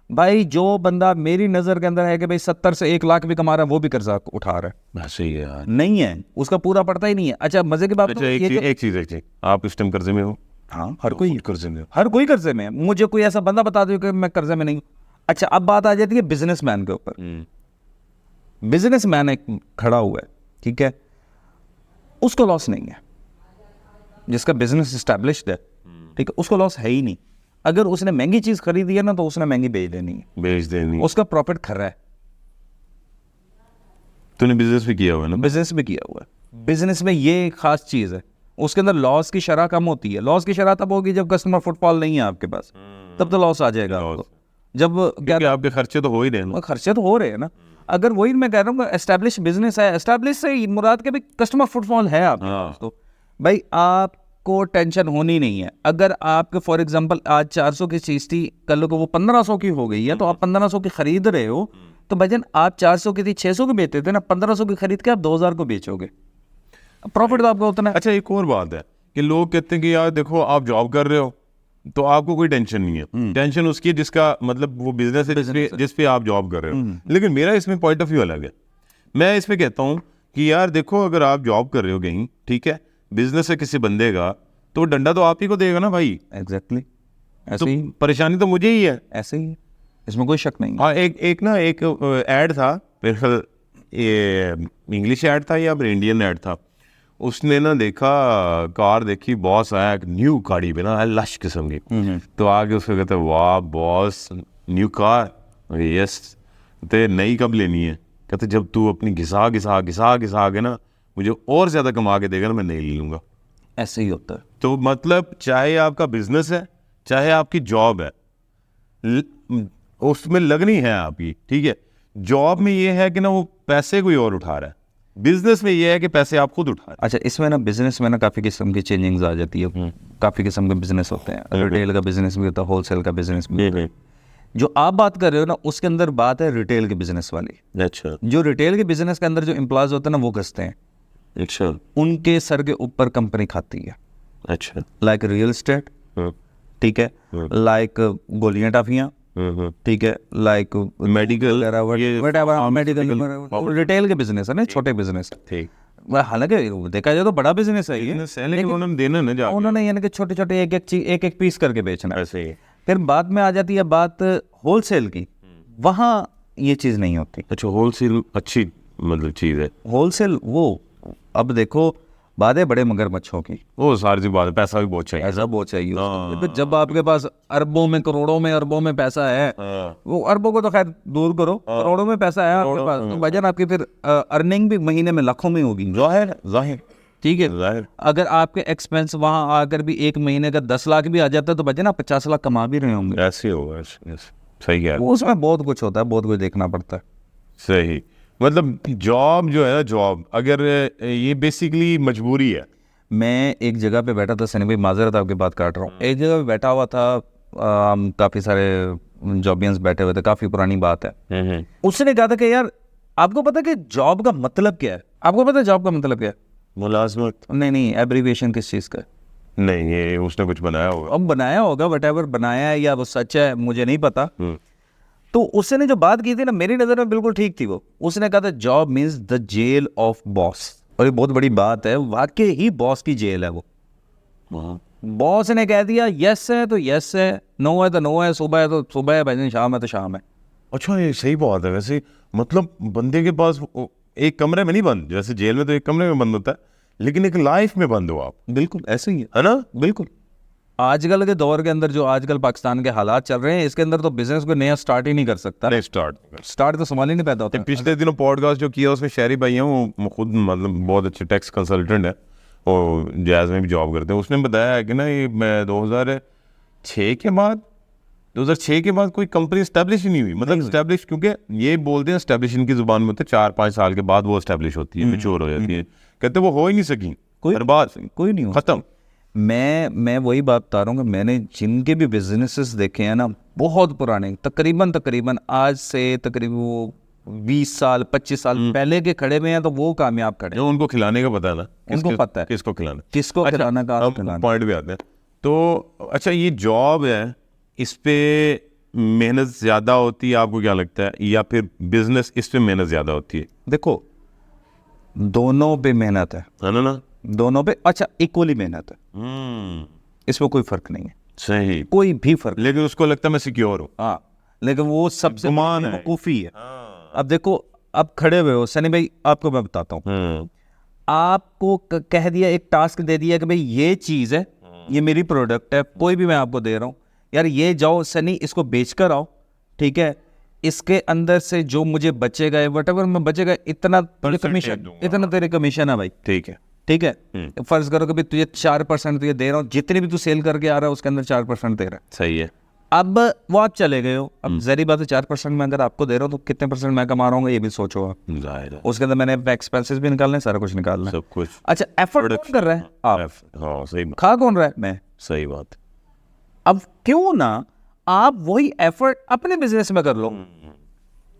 Speaker 2: भाई जो बंदा मेरी नज़र के अंदर है कि भाई 70 से 1 लाख भी कमा रहा है, वो भी कर्जा उठा रहा है,
Speaker 1: सही है यार,
Speaker 2: नहीं है उसका पूरा पड़ता ही नहीं है। अच्छा मजे की बात
Speaker 1: अच्छा,
Speaker 2: तो
Speaker 1: एक चीज़ आप इस टाइम कर्जे में हो?
Speaker 2: हाँ हर कोई
Speaker 1: कर्जे में हो,
Speaker 2: हर कोई कर्जे में है, मुझे कोई ऐसा बंदा बता दो कि मैं कर्जे में नहीं हूँ। अच्छा अब बात आ जाती है बिजनेसमैन के ऊपर, बिजनेसमैन एक खड़ा हुआ है, ठीक है, उसको लॉस नहीं है, जिसका बिजनेस एस्टैब्लिश्ड है, ठीक है, उसको लॉस है ही नहीं। अगर उसने महंगी चीज खरीदी है ना तो उसने महंगी बेच देनी है,
Speaker 1: बेच देनी,
Speaker 2: उसका प्रॉफिट खरा है।
Speaker 1: तूने बिजनेस भी किया हुआ है ना?
Speaker 2: बिजनेस में किया हुआ है, बिजनेस में ये एक खास चीज है, उसके अंदर लॉस की शरह कम होती है। लॉस की शरह तब होगी जब कस्टमर फुटफॉल नहीं है आपके पास, तब तो लॉस आ जाएगा आपको। जब
Speaker 1: क्योंकि आपके खर्चे तो हो ही रहे हैं ना,
Speaker 2: खर्चे तो हो रहे हैं ना। अगर वही मैं कह रहा हूँ एस्टैब्लिश बिजनेस है, एस्टैब्लिश से मुराद के भी कस्टमर फुटफॉल है आपके पास, तो भाई आपको टेंशन होनी नहीं है। अगर आपके फॉर एग्जांपल आज 400 की चीज़ थी, कल को वो 1500 की हो गई है, तो आप 1500 की खरीद रहे हो, तो भाईजान आप 400 की थी 600 की बेचते थे ना, 1500 की खरीद के आप 2000 को बेचोगे, प्रॉफिट तो आपका उतना है।
Speaker 1: अच्छा एक और बात है कि लोग कहते हैं कि यार देखो आप जॉब कर रहे हो तो आपको कोई टेंशन नहीं है, टेंशन उसकी है जिसका मतलब वो बिजनेस है जिस पे आप जॉब कर रहे हो। लेकिन मेरा इसमें पॉइंट ऑफ व्यू अलग है। मैं इसमें कहता हूँ कि यार देखो अगर आप जॉब कर रहे हो कहीं, ठीक है, बिजनेस है किसी बंदे का, तो डंडा तो आप ही को देगा ना भाई।
Speaker 2: एग्जैक्टली ऐसे
Speaker 1: तो
Speaker 2: ही,
Speaker 1: परेशानी तो मुझे ही है,
Speaker 2: ऐसे ही, इसमें कोई शक नहीं है।
Speaker 1: हाँ एक ना एक ऐड था मेरे ख्याल ये इंग्लिश ऐड था या फिर इंडियन ऐड था, उसने ना देखा कार देखी, बॉस आया न्यू गाड़ी पे ना लश किस्म की, तो आगे उसको कहते वाह बॉस न्यू कार, यस, तो नई कब लेनी है, कहते जब तू अपनी घिसा के ना मुझे और ज़्यादा कमा के देगा ना मैं नहीं ले लूँगा।
Speaker 2: ऐसे ही होता है।
Speaker 1: तो मतलब चाहे आपका बिजनेस है चाहे आपकी जॉब है, उसमें लगनी है आपकी, ठीक है। जॉब में ये है कि ना वो पैसे कोई और उठा रहा है, बिजनेस में ये है कि पैसे आप खुद उठा रहे
Speaker 2: अच्छा, इसमें ना बिजनेस में ना काफ़ी किस्म की चेंजिंग्स आ जाती है, काफ़ी किस्म के बिजनेस होते हैं, रिटेल का बिजनेस भी होता है, होलसेल का बिजनेस भी होता है। जो आप बात कर रहे हो ना उसके अंदर बात है रिटेल के बिजनेस वाली।
Speaker 1: हैं। अच्छा
Speaker 2: जो रिटेल के बिजनेस के अंदर जो एम्प्लॉयज होते हैं ना वो घसते हैं,
Speaker 1: अच्छा
Speaker 2: उनके सर के ऊपर कंपनी खाती है,
Speaker 1: अच्छा
Speaker 2: लाइक रियल एस्टेट, ठीक है, लाइक गोलियां टाफियाँ, ठीक है, लाइक
Speaker 1: मेडिकल
Speaker 2: मेडिकल रिटेल के बिजनेस है ना, छोटे बिजनेस है।
Speaker 1: ठीक
Speaker 2: हालांकि देखा जाए तो बड़ा बिजनेस है ये,
Speaker 1: लेकिन उन्होंने देना ना जा
Speaker 2: उन्होंने यानी कि छोटे छोटे एक एक पीस करके बेचना है।
Speaker 1: ऐसे ही।
Speaker 2: फिर बाद में आ जाती है बात होलसेल की, वहाँ ये चीज़ नहीं होती।
Speaker 1: अच्छा होलसेल अच्छी मतलब चीज़ है,
Speaker 2: होलसेल वो अब देखो बात है बड़े मगरमच्छों की,
Speaker 1: वो सारी सी बात है, पैसा भी बहुत चाहिए।
Speaker 2: ऐसा बहुत चाहिए उसको। तो जब आपके पास अरबों में करोड़ों में अरबों में पैसा है, वो अरबों को तो खैर दूर करो, करोड़ों में पैसा है आपके पास, तो भाईजान आपकी फिर अर्निंग भी महीने में लाखों में होगी,
Speaker 1: जाहिर
Speaker 2: ठीक है।
Speaker 1: जाहिर।
Speaker 2: अगर आपके एक्सपेंस वहाँ आकर भी एक महीने का 10 लाख भी आ जाता है तो भाईजान आप 50 लाख कमा भी रहे होंगे।
Speaker 1: ऐसे ही होगा, सही है,
Speaker 2: वो उसमें बहुत कुछ होता है, बहुत कुछ देखना पड़ता है।
Speaker 1: सही। मतलब जॉब जो है ना, जॉब अगर ये बेसिकली मजबूरी है।
Speaker 2: मैं एक जगह पे बैठा था, सनी भाई माजरत आपकी बात काट रहा हूँ, एक जगह पे बैठा हुआ था, काफ़ी सारे जॉबियंस बैठे हुए थे, काफ़ी पुरानी बात है। उसने कहा था कि यार आपको पता है कि जॉब का मतलब क्या है, आपको पता है जॉब का मतलब क्या है?
Speaker 1: मुलाजमत?
Speaker 2: नहीं, एब्रीविएशन किस चीज़ का है?
Speaker 1: नहीं, ये उसने कुछ बनाया होगा।
Speaker 2: अब बनाया होगा, वटएवर बनाया है या वो सच है मुझे नहीं पता। तो उसने जो बात की थी ना, मेरी नज़र में बिल्कुल ठीक थी। वो उसने कहा था job means the jail of boss, और ये बहुत बड़ी बात है, वाकई ही बॉस की जेल है वो। बॉस ने कह दिया यस है तो यस है, नो है तो नो है, सुबह है तो सुबह है भाई, शाम है तो शाम है।
Speaker 1: अच्छा ये सही बात है वैसे, मतलब बंदे के पास एक कमरे में नहीं बंद, जैसे जेल में तो एक कमरे में बंद होता है, लेकिन एक लाइफ में बंद हो आप।
Speaker 2: बिल्कुल ऐसे ही
Speaker 1: है ना?
Speaker 2: बिल्कुल। आजकल के दौर के अंदर जो आजकल पाकिस्तान के हालात चल रहे हैं, इसके अंदर तो बिजनेस को नया स्टार्ट ही नहीं कर सकता।
Speaker 1: नहीं,
Speaker 2: स्टार्ट तो सवाल ही नहीं पैदा होता।
Speaker 1: पिछले दिनों पॉडकास्ट जो किया उसमें शहरी भाई हैं, वो खुद मतलब बहुत अच्छे टैक्स कंसल्टेंट है और जैज़ में भी जॉब करते हैं। उसने बताया है कि ना ये 2006 के बाद कोई कंपनी एस्टेब्लिश ही नहीं हुई, मतलब एस्टेब्लिश, क्योंकि ये बोलते हैं एस्टेब्लिश इनकी जुबान में होते हैं 4-5 साल के बाद वो एस्टेब्लिश होती है, मैच्योर हो जाती है। कहते वो हो ही नहीं सकी, बर्बाद,
Speaker 2: कोई नहीं हो,
Speaker 1: खत्म।
Speaker 2: मैं वही बात बता रहा हूँ कि मैंने जिनके भी बिजनेसेस देखे हैं ना, बहुत पुराने, तकरीबन आज से तकरीबन वो 20 साल 25 साल पहले के खड़े हुए हैं, तो वो कामयाब खड़े हैं।
Speaker 1: जो उनको खिलाने का पता है ना,
Speaker 2: उनको पता है
Speaker 1: किसको खिलाना,
Speaker 2: किसको खिलाना का खिलाना।
Speaker 1: पॉइंट भी आते हैं। तो अच्छा ये जॉब है, इस पे मेहनत ज़्यादा होती है आपको क्या लगता है, या फिर बिजनेस इस पे मेहनत ज़्यादा होती है?
Speaker 2: देखो दोनों पे मेहनत है
Speaker 1: ना,
Speaker 2: दोनों पे अच्छा इक्वली मेहनत है, इसमें कोई फर्क नहीं है,
Speaker 1: सही,
Speaker 2: कोई भी फर्क।
Speaker 1: लेकिन उसको लगता है मैं सिक्योर हूँ।
Speaker 2: हाँ, लेकिन वो सबसे
Speaker 1: गुमान है,
Speaker 2: बेवकूफ़ी है। अब देखो, अब खड़े हुए हो सनी भाई, आपको मैं बताता हूँ, आपको कह दिया, एक टास्क दे दिया कि भाई ये चीज़ है, ये मेरी प्रोडक्ट है, कोई भी मैं आपको दे रहा हूँ, यार ये जाओ सनी इसको बेच कर आओ, ठीक है, इसके अंदर से जो मुझे बचेगा वटएवर मैं बचेगा इतना कमीशन, इतना तेरे कमीशन है भाई,
Speaker 1: ठीक है,
Speaker 2: ठीक है। फर्ज करो कि भाई तुझे 4% तुझे दे रहा हूँ, जितनी भी तू सेल करके आ रहा है उसके अंदर 4% दे रहा है,
Speaker 1: सही है।
Speaker 2: अब वो आप चले गए हो, अब जहरी बात है 4% में अगर आपको दे रहा हूँ तो कितने परसेंट मैं कमा रहा हूँ ये भी सोचो आप।
Speaker 1: जाहिर है,
Speaker 2: उसके अंदर मैंने एक्सपेंसेस भी निकालने, सारा कुछ निकालना है,
Speaker 1: सब कुछ।
Speaker 2: अच्छा एफर्ट कौन कर रहा है? आप।
Speaker 1: हाँ सही बात,
Speaker 2: खा कौन रहा है? मैं।
Speaker 1: सही बात।
Speaker 2: अब क्यों ना आप वही एफर्ट अपने बिजनेस में कर लो,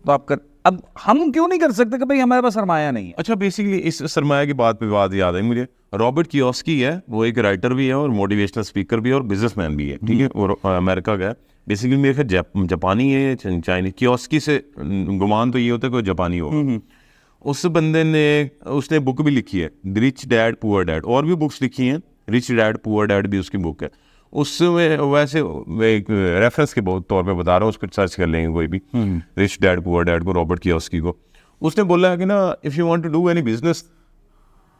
Speaker 2: तो आप कर, अब हम क्यों नहीं कर सकते कि भाई हमारे पास सरमाया नहीं है?
Speaker 1: अच्छा बेसिकली इस सरमाया की बात पे बात याद है मुझे, रॉबर्ट कियोस्की है, वो एक राइटर भी है और मोटिवेशनल स्पीकर भी है और बिजनेसमैन भी है, ठीक है, और अमेरिका का है। बेसिकली मेरे ख्याल जापानी है, चाइनीज। कियोस्की से गुमान तो ये होता है कि जापानी होगा। उस बंदे ने, उसने बुक भी लिखी है, रिच डैड पुअर डैड, और भी बुक्स लिखी हैं, रिच डैड पुअर डैड भी उसकी बुक है। उसमें वैसे एक रेफरेंस के तौर पे बता रहा हूँ, उसको सर्च कर लेंगे कोई भी, रिच डैड पुअर डैड को, रॉबर्ट कियोस्की को। उसने बोला कि ना if you want to do any business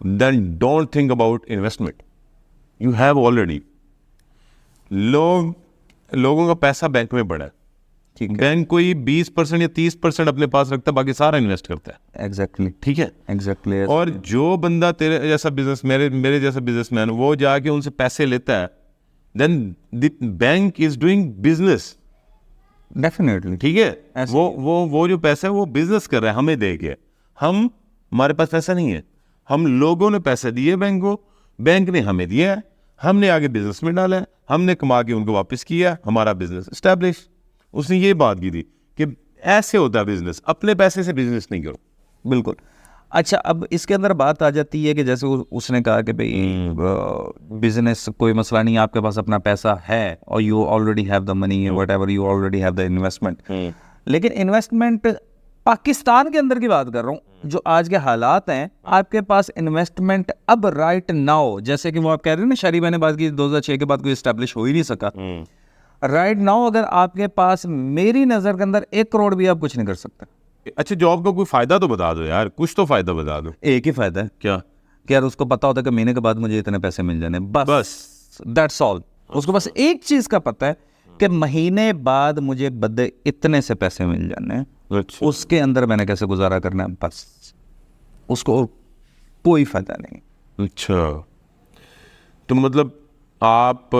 Speaker 1: then don't think about investment, you have already. लोगों का पैसा बैंक में पड़ा है,
Speaker 2: ठीक है,
Speaker 1: बैंक कोई 20% या 30% अपने पास रखता है, बाकी सारा इन्वेस्ट करता है।
Speaker 2: एग्जैक्टली
Speaker 1: ठीक है,
Speaker 2: एग्जैक्टली।
Speaker 1: और जो बंदा तेरे जैसा बिजनेस मेरे जैसा बिजनेसमैन वो जाके उनसे पैसे लेता है, then the bank is doing business.
Speaker 2: Definitely.
Speaker 1: ठीक है, वो जो पैसा है वो बिजनेस कर रहा है हमें दे के। हमारे पास पैसा नहीं है, हम लोगों ने पैसे दिए बैंक को, बैंक ने हमें दिया है, हमने आगे बिजनेस में डाला है, हमने कमा के उनको वापस किया, हमारा बिजनेस एस्टैब्लिश। उसने ये बात की थी कि ऐसे होता है बिजनेस, अपने पैसे से बिजनेस नहीं करो।
Speaker 2: बिल्कुल। अच्छा, अब इसके अंदर बात आ जाती है कि जैसे उसने कहा कि भाई बिजनेस कोई मसला नहीं, आपके पास अपना पैसा है और you already have the money, what ever you already have the investment. लेकिन इन्वेस्टमेंट पाकिस्तान के अंदर की बात कर रहा हूँ, जो आज के हालात हैं, आपके पास इन्वेस्टमेंट अब राइट नाउ, जैसे कि वो आप कह रहे हैं ना, शरीफ ने बात की 2006 के बाद कोई इस्टेब्लिश हो ही नहीं सका। राइट नाउ अगर आपके पास, मेरी नज़र के अंदर 1 करोड़ भी आप कुछ नहीं कर सकते।
Speaker 1: अच्छा, जॉब का कोई फायदा तो बता दो यार, कुछ तो फायदा बता दो।
Speaker 2: एक ही फायदा है,
Speaker 1: क्या?
Speaker 2: कि यार उसको पता होता है कि महीने के बाद मुझे इतने पैसे मिल जाने, बस दैट्स ऑल। उसको बस एक चीज़ का पता है कि महीने बाद मुझे बदले इतने से पैसे मिल जाने हैं,
Speaker 1: अच्छा,
Speaker 2: उसके अंदर मैंने कैसे गुजारा करना है, बस। उसको कोई फायदा नहीं।
Speaker 1: अच्छा, तो मतलब आप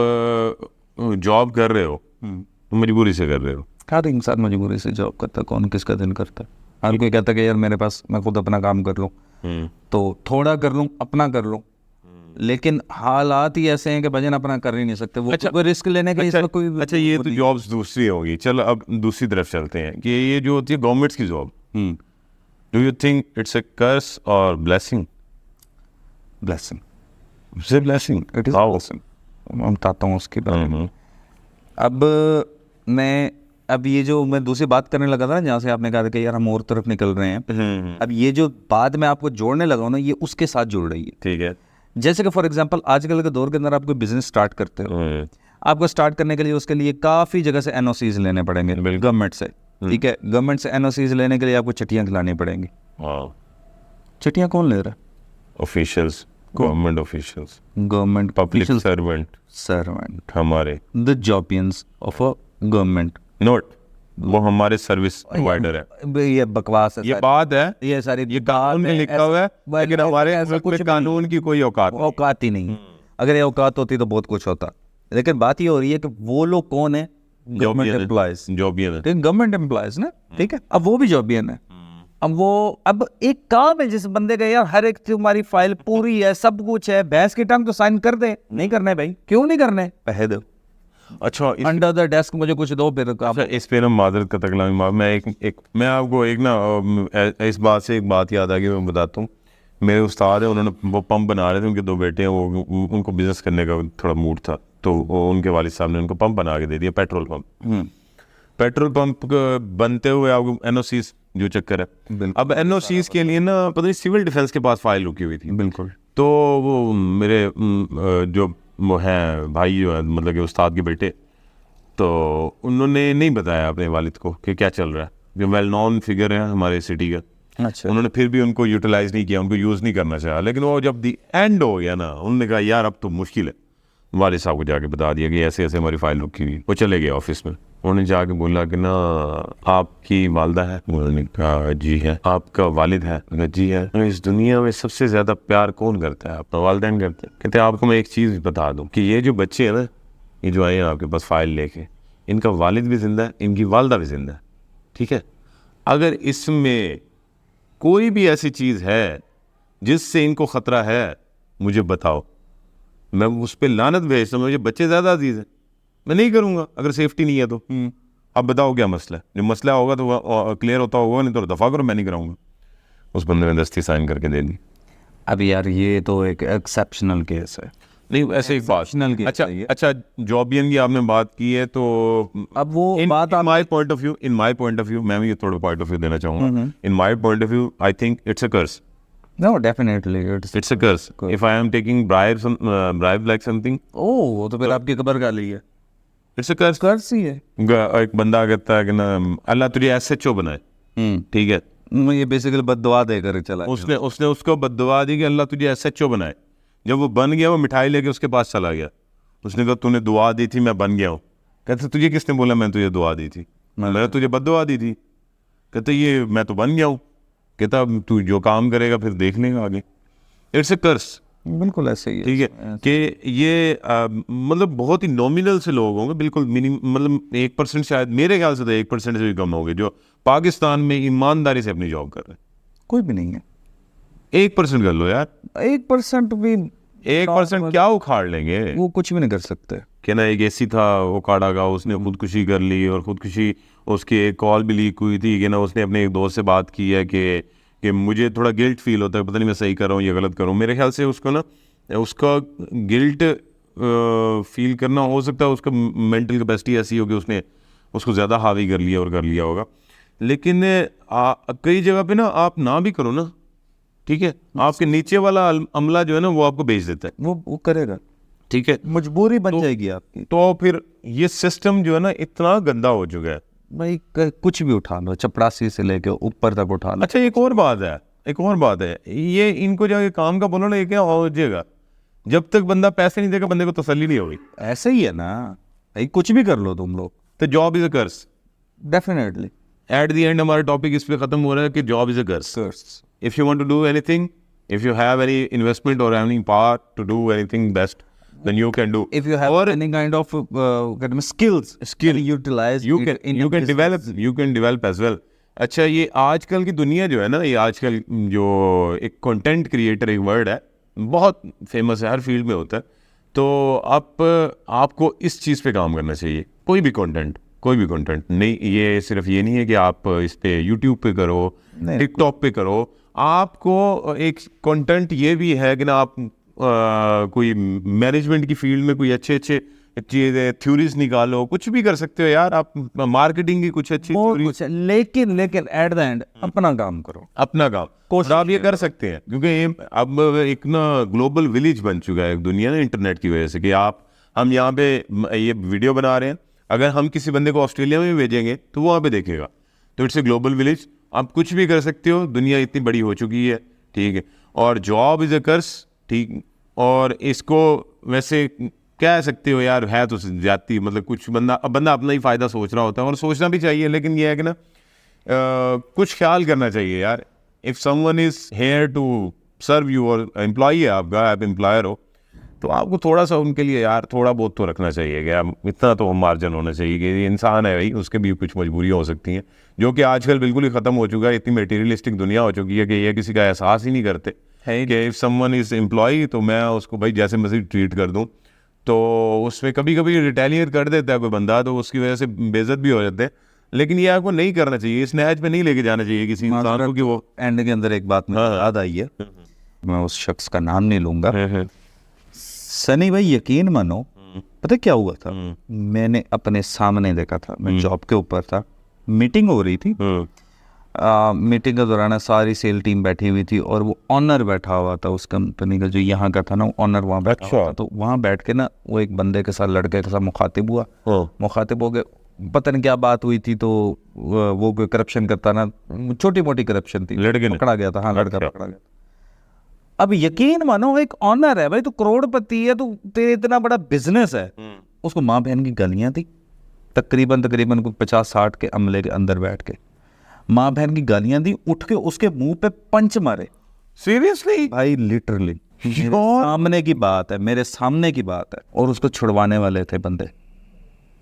Speaker 1: जॉब कर रहे हो तो मजबूरी से कर रहे हो?
Speaker 2: हर इंसान मजबूरी से जॉब करता है, कौन किसका दिल करता है। हर कोई कहता है कि यार मेरे पास, मैं खुद अपना काम कर लूँ तो थोड़ा कर लूँ, अपना कर लूँ, लेकिन हालात ही ऐसे हैं कि भजन अपना कर ही नहीं सकते। वो कोई रिस्क लेने के इसमें कोई।
Speaker 1: अच्छा, ये तो जॉब्स दूसरी होगी। चलो अब दूसरी तरफ चलते हैं कि ये जो होती है गवर्नमेंट्स की job, do you think it's a curse और blessing?
Speaker 2: Blessing,
Speaker 1: it's a blessing.
Speaker 2: It is blessing. मैं बताता हूँ उसके बारे में। अब ये जो मैं दूसरी बात करने लगा था ना, जहाँ से आपने कहा था कि यार हम और तरफ निकल रहे हैं, अब ये जो बात मैं आपको जोड़ने लगा हूँ ना, ये उसके साथ जुड़ रही है।
Speaker 1: ठीक है।
Speaker 2: जैसे कि फॉर एग्जांपल आजकल के दौर के अंदर आप कोई बिजनेस स्टार्ट करते हो, आपको स्टार्ट करने के लिए उसके लिए काफ़ी जगह से एनओसीज लेने पड़ेंगे गवर्नमेंट से। ठीक है, गवर्नमेंट से एनओसीज लेने के लिए आपको चिट्ठियाँ खिलानी पड़ेंगी। चिट्ठियाँ कौन ले रहा है?
Speaker 1: Officials, government officials,
Speaker 2: government
Speaker 1: public servant, हमारे
Speaker 2: the jobians of a government.
Speaker 1: Note, वो हमारे सर्विस प्रोवाइडर है।
Speaker 2: ये बकवास है,
Speaker 1: ये बात है,
Speaker 2: ये सारी
Speaker 1: ये कानून में लिखा हुआ है, लेकिन हमारे कुछ कानून की कोई
Speaker 2: औकात ही नहीं। अगर ये औकात होती तो बहुत कुछ होता। लेकिन बात ये हो रही है कि वो लोग कौन है? Government employees.
Speaker 1: जॉबियन है,
Speaker 2: गवर्नमेंट एम्प्लॉयज ना। ठीक है, अब वो भी जॉबियन है। अब एक काम है जिस बंदे का, यार हर एक तुम्हारी फाइल पूरी है, सब कुछ है, भैंस की टांग तो साइन कर दे। नहीं करना है भाई, क्यों नहीं करना है? पैसे दो।
Speaker 1: अच्छा,
Speaker 2: अंडर द डेस्क मुझे कुछ दो फिर।
Speaker 1: अच्छा, इस पे ना मादरत का तकलामी, मैं आपको एक ना इस बात से एक बात याद आ गई, मैं बताता हूँ। मेरे उस्ताद है, उन्होंने वो पंप बना रहे थे, उनके 2 बेटे हैं, वो उनको बिजनेस करने का थोड़ा मूड था, तो उनके वालिद साहब ने उनको पंप बना के दे दिया, पेट्रोल पंप बनते हुए आपको एनओसीज जो चक्कर है। अब एनओसीज के लिए ना पता नहीं सिविल डिफेंस के पास फाइल रुकी हुई थी।
Speaker 2: बिल्कुल।
Speaker 1: तो वो मेरे जो वो हैं भाई जो है, मतलब कि उस्ताद के बेटे, तो उन्होंने नहीं बताया अपने वालिद को कि क्या चल रहा है। जो वेल नॉन फिगर है हमारे सिटी का,
Speaker 2: अच्छा,
Speaker 1: उन्होंने फिर भी उनको यूटिलाइज नहीं किया, उनको यूज़ नहीं करना चाहा। लेकिन वो जब दी एंड हो गया ना, उन्होंने कहा यार अब तो मुश्किल है। वालिद साहब को जाके बता दिया कि ऐसे ऐसे हमारी फाइल रुकी हुई। वो चले गए ऑफिस में, उन्होंने जाके बोला कि ना आपकी वालदा है? उन्होंने कहा जी है। आपका वालिद है? उन्होंने जी है। इस दुनिया में सबसे ज्यादा प्यार कौन करता है? अपना वालिदैन करते हैं। कहते आपको मैं एक चीज बता दूं कि ये जो बच्चे हैं ना, ये जो आए हैं आपके पास फाइल लेके, इनका वालिद भी जिंदा है, इनकी वालदा भी जिंदा है। ठीक है, अगर इसमें कोई भी ऐसी चीज है जिससे इनको खतरा है, मुझे बताओ, मैं उस पर लानत भेजता हूँ। मुझे बच्चे ज्यादा अजीज है, मैं नहीं करूंगा अगर सेफ्टी नहीं है तो। अब बताओ क्या मसला है? जो मसला होगा तो क्लियर होता होगा, नहीं तो दफा करो, मैं नहीं कराऊंगा। उस बंदे ने दस्ती साइन करके दे दी।
Speaker 2: अब यार ये तो एक एक्सेप्शनल केस है।
Speaker 1: नहीं, ऐसे एक बात। अच्छा, जॉबियन की आपने बात की है, तो
Speaker 2: अब वो बात
Speaker 1: in my point of view मैं भी थोड़ा पॉइंट ऑफ व्यू देना चाहूंगा। In my point of view I think it's a curse.
Speaker 2: No, definitely
Speaker 1: it's a curse. If I am taking bribe like something,
Speaker 2: वो तो फिर आपकी कबर का ली है।
Speaker 1: it's a curse.
Speaker 2: कर्ज ही है।
Speaker 1: एक बंदा कहता है कि ना अल्लाह तुझे SHO बनाए, ठीक है,
Speaker 2: ये बेसिकली बददुआ देकर चला गया।
Speaker 1: उसने उसको बद्दुआ दी कि अल्लाह तुझे एसएचओ बनाए। जब वो बन गया, वो मिठाई लेके उसके पास चला गया। उसने कहा तूने दुआ दी थी, मैं बन गया हूँ। कहते तुझे किसने बोला मैं तुझे दुआ दी थी? मैंने तुझे बद्दुआ दी थी। कहते ये मैं तो बन गया हूँ। कहता तू जो काम करेगा फिर देख लेगा आगे। इट्स ए कर्स।
Speaker 2: बिल्कुल ऐसे ही है।
Speaker 1: ठीक है कि ये मतलब बहुत ही नॉमिनल से लोग होंगे, बिल्कुल मतलब 1% शायद, मेरे ख्याल से तो 1% से भी कम होंगे जो पाकिस्तान में ईमानदारी से अपनी जॉब कर रहे हैं।
Speaker 2: कोई भी नहीं है।
Speaker 1: 1% कर लो यार।
Speaker 2: 1% भी
Speaker 1: 1% क्या उखाड़ लेंगे?
Speaker 2: वो कुछ भी नहीं कर सकते।
Speaker 1: कि ना एक एसी था वो काड़ा का, उसने खुदकुशी कर ली, और खुदकुशी उसकी एक कॉल भी लीक हुई थी कि ना उसने अपने एक दोस्त से बात की है कि मुझे थोड़ा गिल्ट फील होता है, पता नहीं मैं सही कर रहा हूँ या गलत कर रहा हूँ। मेरे ख्याल से उसको ना उसका गिल्ट फील करना हो सकता है उसका मेंटल कैपेसिटी ऐसी होगी, उसने उसको ज़्यादा हावी कर लिया होगा। लेकिन कई जगह पे ना आप ना भी करो ना, ठीक है, आपके नीचे वाला अमला जो है ना वो आपको भेज देता है,
Speaker 2: वो करेगा।
Speaker 1: ठीक है,
Speaker 2: मजबूरी बन जाएगी आपकी।
Speaker 1: तो फिर ये सिस्टम जो है ना इतना गंदा हो चुका है
Speaker 2: भाई कुछ भी उठा लो, चपरासी से लेके ऊपर तक उठा लो।
Speaker 1: अच्छा एक और बात है, ये इनको जाके काम का बोलो ना, ये क्या हो जाएगा? जब तक बंदा पैसे नहीं देगा बंदे को तसल्ली नहीं होगी।
Speaker 2: ऐसे ही है ना भाई, कुछ भी कर लो तुम लोग।
Speaker 1: तो job is a curse.
Speaker 2: Definitely
Speaker 1: at the end हमारा टॉपिक इस पे खत्म हो रहा है कि job is a curse. If you want to do anything, if you have any investment और any power to do anything best, then you can do.
Speaker 2: If you have any kind of skills utilize,
Speaker 1: you can develop as well. अच्छा ये आजकल की दुनिया जो है ना, ये आजकल जो एक कंटेंट क्रिएटर एक वर्ड है, बहुत फेमस है, हर फील्ड में होता है। तो आपको इस चीज़ पे काम करना चाहिए। कोई भी कंटेंट नहीं, ये सिर्फ ये नहीं है कि आप इस पे यूट्यूब पे करो, टिकटॉक पे करो। आपको एक कंटेंट ये भी है कि ना आप कोई मैनेजमेंट की फील्ड में कोई अच्छे चीज़ें थ्योरीज निकालो, कुछ भी कर सकते हो यार आप, मार्केटिंग की कुछ अच्छी थ्योरीज।
Speaker 2: लेकिन एट द एंड अपना काम करो,
Speaker 1: अपना काम और आप ये कर सकते हैं, क्योंकि अब एक ना ग्लोबल विलेज बन चुका है एक दुनिया ना इंटरनेट की वजह से, कि हम यहाँ पे ये वीडियो बना रहे हैं, अगर हम किसी बंदे को ऑस्ट्रेलिया में भी भेजेंगे तो वो वहाँ पे देखेगा। तो इट्स ए ग्लोबल विलेज, आप कुछ भी कर सकते हो, दुनिया इतनी बड़ी हो चुकी है, ठीक है। और जॉब इज़ अ कर्स, ठीक। और इसको वैसे कह सकते हो यार, है तो ज्यादती, मतलब कुछ बंदा अपना ही फ़ायदा सोच रहा होता है, और सोचना भी चाहिए, लेकिन ये है कि ना कुछ ख्याल करना चाहिए यार। If someone is here to serve you, और एम्प्लॉई है आपका, आप एम्प्लॉयर हो, तो आपको थोड़ा सा उनके लिए यार थोड़ा बहुत तो रखना चाहिए, क्या इतना तो मार्जिन होना चाहिए कि ये इंसान है भाई, उसके भी कुछ मजबूरियाँ हो सकती हैं, जो कि आजकल बिल्कुल ही ख़त्म हो चुका है। इतनी मटेरियलिस्टिक दुनिया हो चुकी है कि ये किसी का एहसास ही नहीं करते कि इफ़ समवन इज़ एम्प्लॉई तो मैं उसको भाई जैसे मर्जी ट्रीट कर दूँ। तो उसमें कभी कभी रिटेलिएट कर देता है कोई बंदा, तो उसकी वजह से बेइज्जत भी हो जाते हैं। लेकिन ये आपको नहीं करना चाहिए, इस नहज पे नहीं लेके जाना चाहिए किसी इंसान को कि वो
Speaker 2: एंड के अंदर एक बात मुझे याद आई है, मैं उस शख्स का नाम नहीं लूंगा। सनी भाई यकीन मानो, पता क्या हुआ था, मैंने अपने सामने देखा था, मैं जॉब के ऊपर था, मीटिंग हो रही थी, मीटिंग के दौरान सारी सेल टीम बैठी हुई थी, और वो ऑनर बैठा हुआ था उस कंपनी का, जो यहाँ का था ना, ऑनर वहाँ बैठा हुआ था। तो वहाँ बैठ के ना वो एक बंदे के साथ, लड़के के साथ मुखातिब हो गए, पता नहीं क्या बात हुई थी, तो वो कोई करप्शन करता ना, छोटी मोटी करप्शन थी,
Speaker 1: लड़के
Speaker 2: पकड़ा गया था। हाँ, लड़का पकड़ा गया। अब यकीन मानो एक ऑनर है भाई, तू करोड़पति है, तू तेरे इतना बड़ा बिजनेस है, उसको माँ बहन की गालियां थी, तकरीबन 50-60 के अमले के अंदर बैठ के माँ बहन की गालियां दी, उठ के उसके मुंह पे पंच मारे।
Speaker 1: सीरियसली
Speaker 2: भाई लिटरली सामने की बात है, मेरे सामने की बात है। और उसको छुड़वाने वाले थे बंदे,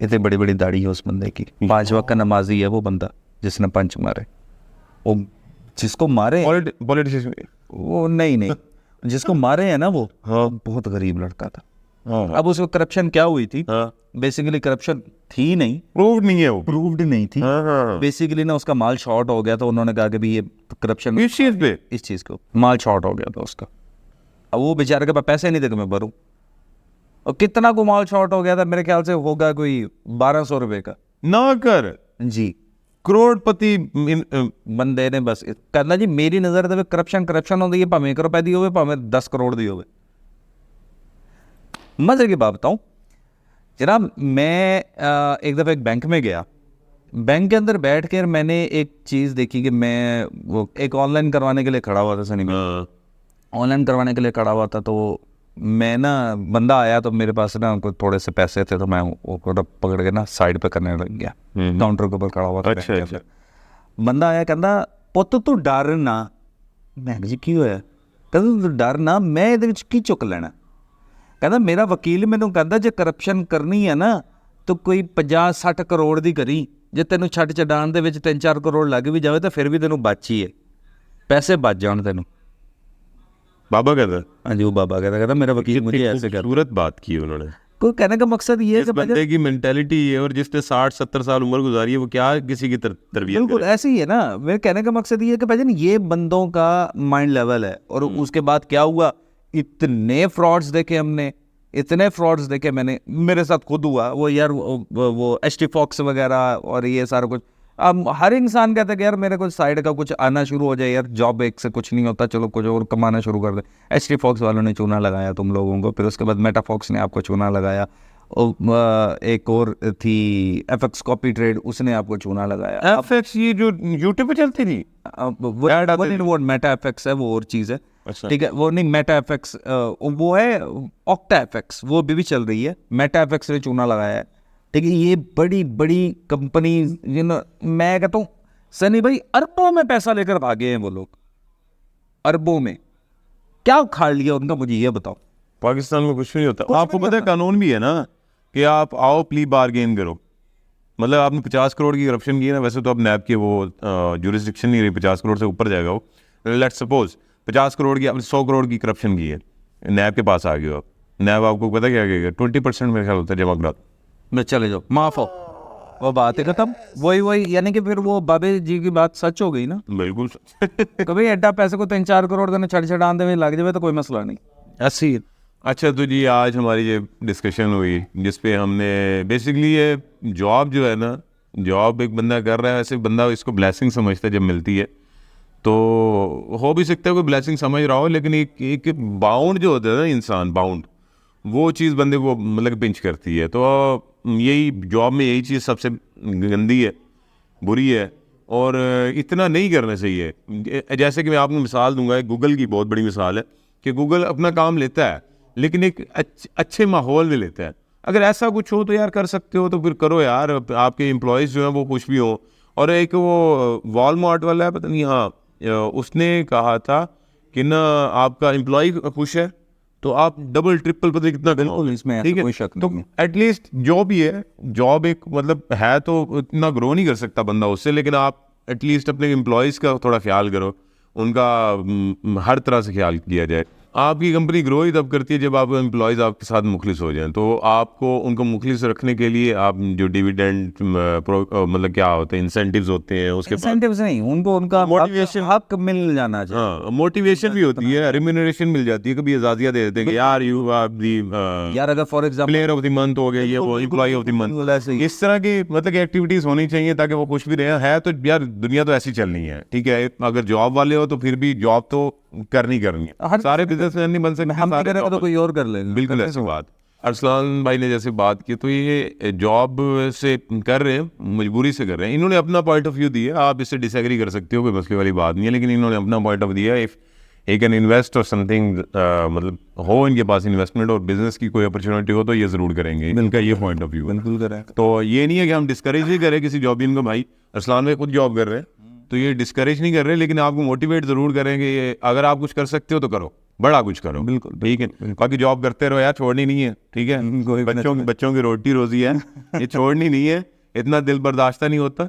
Speaker 2: इतनी बड़ी बड़ी दाढ़ी है उस बंदे की, 5 वक्त का नमाजी है वो बंदा जिसने पंच मारे। वो जिसको मारे
Speaker 1: पॉलिटिशियन,
Speaker 2: वो नहीं जिसको मारे है ना, वो बहुत गरीब लड़का था। अब उसको करप्शन क्या हुई थी, बेसिकली करप्शन थी नहीं,
Speaker 1: प्रूव्ड नहीं थी।
Speaker 2: बेसिकली ना उसका माल शॉर्ट हो गया, तो उन्होंने कहा कि भाई ये करप्शन
Speaker 1: इस
Speaker 2: चीज को माल शॉर्ट हो गया था उसका। अब वो बेचारे के पास पैसे नहीं थे कि मैं भरूं, और कितना को माल शॉर्ट हो गया था, मेरे ख्याल से होगा कोई 1200 रुपए का
Speaker 1: ना कर
Speaker 2: जी।
Speaker 1: करोड़पति
Speaker 2: बंदे ने बस कहना जी, मेरी नजर से करप्शन होती है, भावें 1 रुपए दी होवे, भावें 10 करोड़ दी होवे। मजे की बात बताऊं जनाब, मैं एक दफ़ा एक बैंक में गया, बैंक के अंदर बैठ कर मैंने एक चीज़ देखी कि मैं वो एक ऑनलाइन करवाने के लिए खड़ा हुआ था सनी में, ऑनलाइन करवाने के लिए खड़ा हुआ था। तो मैं ना, बंदा आया तो मेरे पास ना कुछ थोड़े से पैसे थे, तो मैं वो पकड़ के ना साइड पे करने लग गया, काउंटर के ऊपर खड़ा हुआ था।
Speaker 1: अच्छा अच्छा।
Speaker 2: बंदा आया कहता पुੱਤ तू डर ना। मैं जी की होया? कहता तू डर ना, मैं ਇਹਦੇ ਵਿੱਚ ਕੀ ਚੁੱਕ ਲੈਣਾ। ਕਹਿੰਦਾ ਮੇਰਾ ਵਕੀਲ ਮੈਨੂੰ ਕਹਿੰਦਾ ਜੇ ਕਰਪਸ਼ਨ ਕਰਨੀ ਹੈ ਨਾ ਤਾਂ ਕੋਈ 50-60 ਕਰੋੜ ਦੀ ਕਰੀ, ਜੇ ਤੈਨੂੰ ਛੱਡ ਛਡਾਣ ਦੇ ਵਿੱਚ 3-4 ਕਰੋੜ ਲੱਗ ਵੀ ਜਾਵੇ ਤਾਂ ਫਿਰ ਵੀ ਤੈਨੂੰ ਬਚ ਹੀ ਹੈ, ਪੈਸੇ ਬਚ ਜਾਣ ਤੈਨੂੰ।
Speaker 1: बाबा कहता,
Speaker 2: हाँ जी, वो बाबा कहता मेरा वकील मुझे ऐसे कर।
Speaker 1: खूबसूरत बात की उन्होंने।
Speaker 2: कोई कहने का मकसद ये है कि
Speaker 1: बंदे की मेंटालिटी है, और जिसने 60-70 साल उम्र गुजारी है वो क्या किसी की तरबियत
Speaker 2: बिल्कुल ऐसे ही है ना। मेरे कहने का मकसद ये है कि भाईजान ये बंदों का माइंड लेवल है। और उसके बाद क्या हुआ, इतने फ्रॉड्स देखे हमने, इतने फ्रॉड्स देखे मैंने, मेरे साथ खुद हुआ वो यार, वो HT Fox वगैरह और ये सारा कुछ। अब हर इंसान कहता है कि यार मेरे को साइड का कुछ आना शुरू हो जाए यार, जॉब एक से कुछ नहीं होता, चलो कुछ और कमाना शुरू कर दे। HT Fox वालों ने चूना लगाया तुम लोगों को, फिर उसके बाद मेटा फॉक्स ने आपको चूना लगाया, और एक और थी FX कॉपी ट्रेड, उसने आपको चूना लगाया।
Speaker 1: FX ये जो यूट्यूब पे चलती थी,
Speaker 2: वो मेटा FX है, वो और चीज़ है। ठीक है, वो नहीं, मेटा FX वो है ऑक्टा FX, वो भी चल रही है। मेटा FX ने चूना लगाया है। ठीक है, ये बड़ी बड़ी कंपनी, मैं कहता हूँ सनी भाई अरबों में पैसा लेकर भागे हैं वो लोग, अरबों में। क्या उखाड़ लिया उनका, मुझे ये बताओ।
Speaker 1: पाकिस्तान में कुछ नहीं होता। आपको पता है कानून भी है ना कि आप आओ प्ली बारगेन करो। मतलब आपने 50 करोड़ की करप्शन की है ना, वैसे तो अब नैब की वो जुरिस्डिक्शन नहीं रही, 50 करोड़ से ऊपर जाएगा वो। लेट्स सपोज 50 करोड़ की आपने 100 करोड़ की करप्शन की है, नैब के पास आ गए हो आप। नैब आपको पता क्या कहेगा, 20% मेरे ख्याल होता है जमा करा,
Speaker 2: मैं चले जाओ, माफ हो, वो बात है खत्म। वही यानी कि फिर वो बाबे जी की बात सच हो गई ना।
Speaker 1: बिल्कुल।
Speaker 2: कभी एडा पैसे को 3-4 करोड़ देने छड़ छड़ाने में लग जाए तो कोई मसला नहीं, ऐसी ही।
Speaker 1: अच्छा तो जी, आज हमारी ये डिस्कशन हुई जिसपे हमने बेसिकली ये जॉब जो है ना, जॉब एक बंदा कर रहा है, ऐसे बंदा इसको ब्लेसिंग समझता है जब मिलती है, तो हो भी सकता है कोई ब्लेसिंग समझ रहा हो, लेकिन एक बाउंड जो होता है ना इंसान, बाउंड, वो चीज़ बंदे को मतलब पिंच करती है। तो यही जॉब में यही चीज़ सबसे गंदी है, बुरी है, और इतना नहीं करना चाहिए। जैसे कि मैं आपको मिसाल दूंगा, गूगल की बहुत बड़ी मिसाल है कि गूगल अपना काम लेता है लेकिन एक अच्छे माहौल में लेता है। अगर ऐसा कुछ हो तो यार कर सकते हो तो फिर करो यार, आपके एम्प्लॉयज़ जो हैं वो खुश भी हों। और एक वो वॉलमार्ट वाला है, पता नहीं, हाँ, उसने कहा था कि ना आपका एम्प्लॉय खुश है तो आप डबल ट्रिपल पता कितना,
Speaker 2: बिल्कुल, इसमें
Speaker 1: ठीक है।
Speaker 2: कोई शक
Speaker 1: तो एटलीस्ट जॉब ही है, जॉब एक मतलब है तो इतना ग्रो नहीं कर सकता बंदा उससे, लेकिन आप एटलीस्ट अपने एम्प्लॉयज़ का थोड़ा ख्याल करो, उनका हर तरह से ख्याल किया जाए। आपकी कंपनी ग्रो ही तब करती है जब आप एम्प्लॉयज़ आपके साथ मुखलिस हो जाएं। तो आपको उनको मुखलिस रखने के लिए आप जो डिविडेंड मतलब क्या होते हैं, इंसेंटिव्स होते हैं, उसके
Speaker 2: इंसेंटिव्स नहीं, उनको उनका
Speaker 1: मोटिवेशन,
Speaker 2: हक मिल जाना चाहिए।
Speaker 1: हाँ, मोटिवेशन भी होती है, रेम्यूनरेशन मिल जाती है, कभी आज़ादियाँ दे देते हैं कि यार यू आर दी
Speaker 2: यार, अगर for example
Speaker 1: player of the month हो गया, ये वो एम्प्लॉय ऑफ द मंथ, इस तरह की मतलब एक्टिविटीज़ होनी चाहिए ताकि वो खुश भी रहे। है तो यार दुनिया तो ऐसी चलनी है, ठीक है। अगर जॉब वाले हो तो फिर भी जॉब तो करनी है, सारे बिजनेसमैन नहीं बन सकते,
Speaker 2: हम करेंगे तो कोई और कर लेंगे।
Speaker 1: बिल्कुल ऐसी बात। अरसलान भाई ने जैसे बात की, तो ये जॉब से कर रहे हैं, मजबूरी से कर रहे हैं। इन्होंने अपना पॉइंट ऑफ व्यू दिया, आप इससे डिसएग्री कर सकते हो, कोई मसले वाली बात नहीं है, लेकिन इन्होंने अपना पॉइंट ऑफ दिया। इफ ही कैन इन्वेस्ट और समथिंग, मतलब हो इनके पास इन्वेस्टमेंट और बिजनेस की कोई अपॉर्चुनिटी हो तो ये ज़रूर करेंगे, इनका ये पॉइंट ऑफ व्यू है।
Speaker 2: बिल्कुल करें।
Speaker 1: तो ये नहीं है कि हम डिस्करेज ही करें किसी जॉबिन को। भाई अरसलान भाई खुद जॉब कर रहे हैं, तो ये डिस्करेज नहीं कर रहे, लेकिन आपको मोटिवेट ज़रूर करेंगे। अगर आप कुछ कर सकते हो तो करो, बड़ा कुछ करो,
Speaker 2: बिल्कुल,
Speaker 1: ठीक है। बाकी जॉब करते रहो यार, छोड़नी नहीं है, ठीक है। बच्चों की रोटी रोजी है, ये छोड़नी नहीं है, इतना दिल बर्दाश्ता नहीं होता।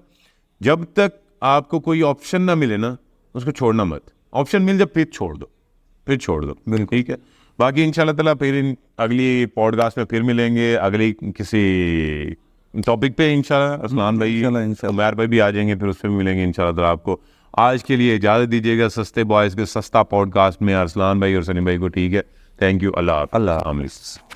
Speaker 1: जब तक आपको कोई ऑप्शन ना मिले ना, उसको छोड़ना मत। ऑप्शन मिल जब फिर छोड़ दो, ठीक है। बाकी इंशाल्लाह ताला फिर अगली पॉडकास्ट में फिर मिलेंगे, अगली किसी टॉपिक पे इंशाल्लाह। अरसलान भाई, उमर भाई भी आ जाएंगे, फिर उस पर मिलेंगे इंशाल्लाह ताला। आपको आज के लिए इजाज़त दीजिएगा सस्ते बॉयज़ के सस्ता पॉडकास्ट में, अरसलान भाई और सनी भाई को, ठीक है। Thank you. अल्लाह हाफ़िज़।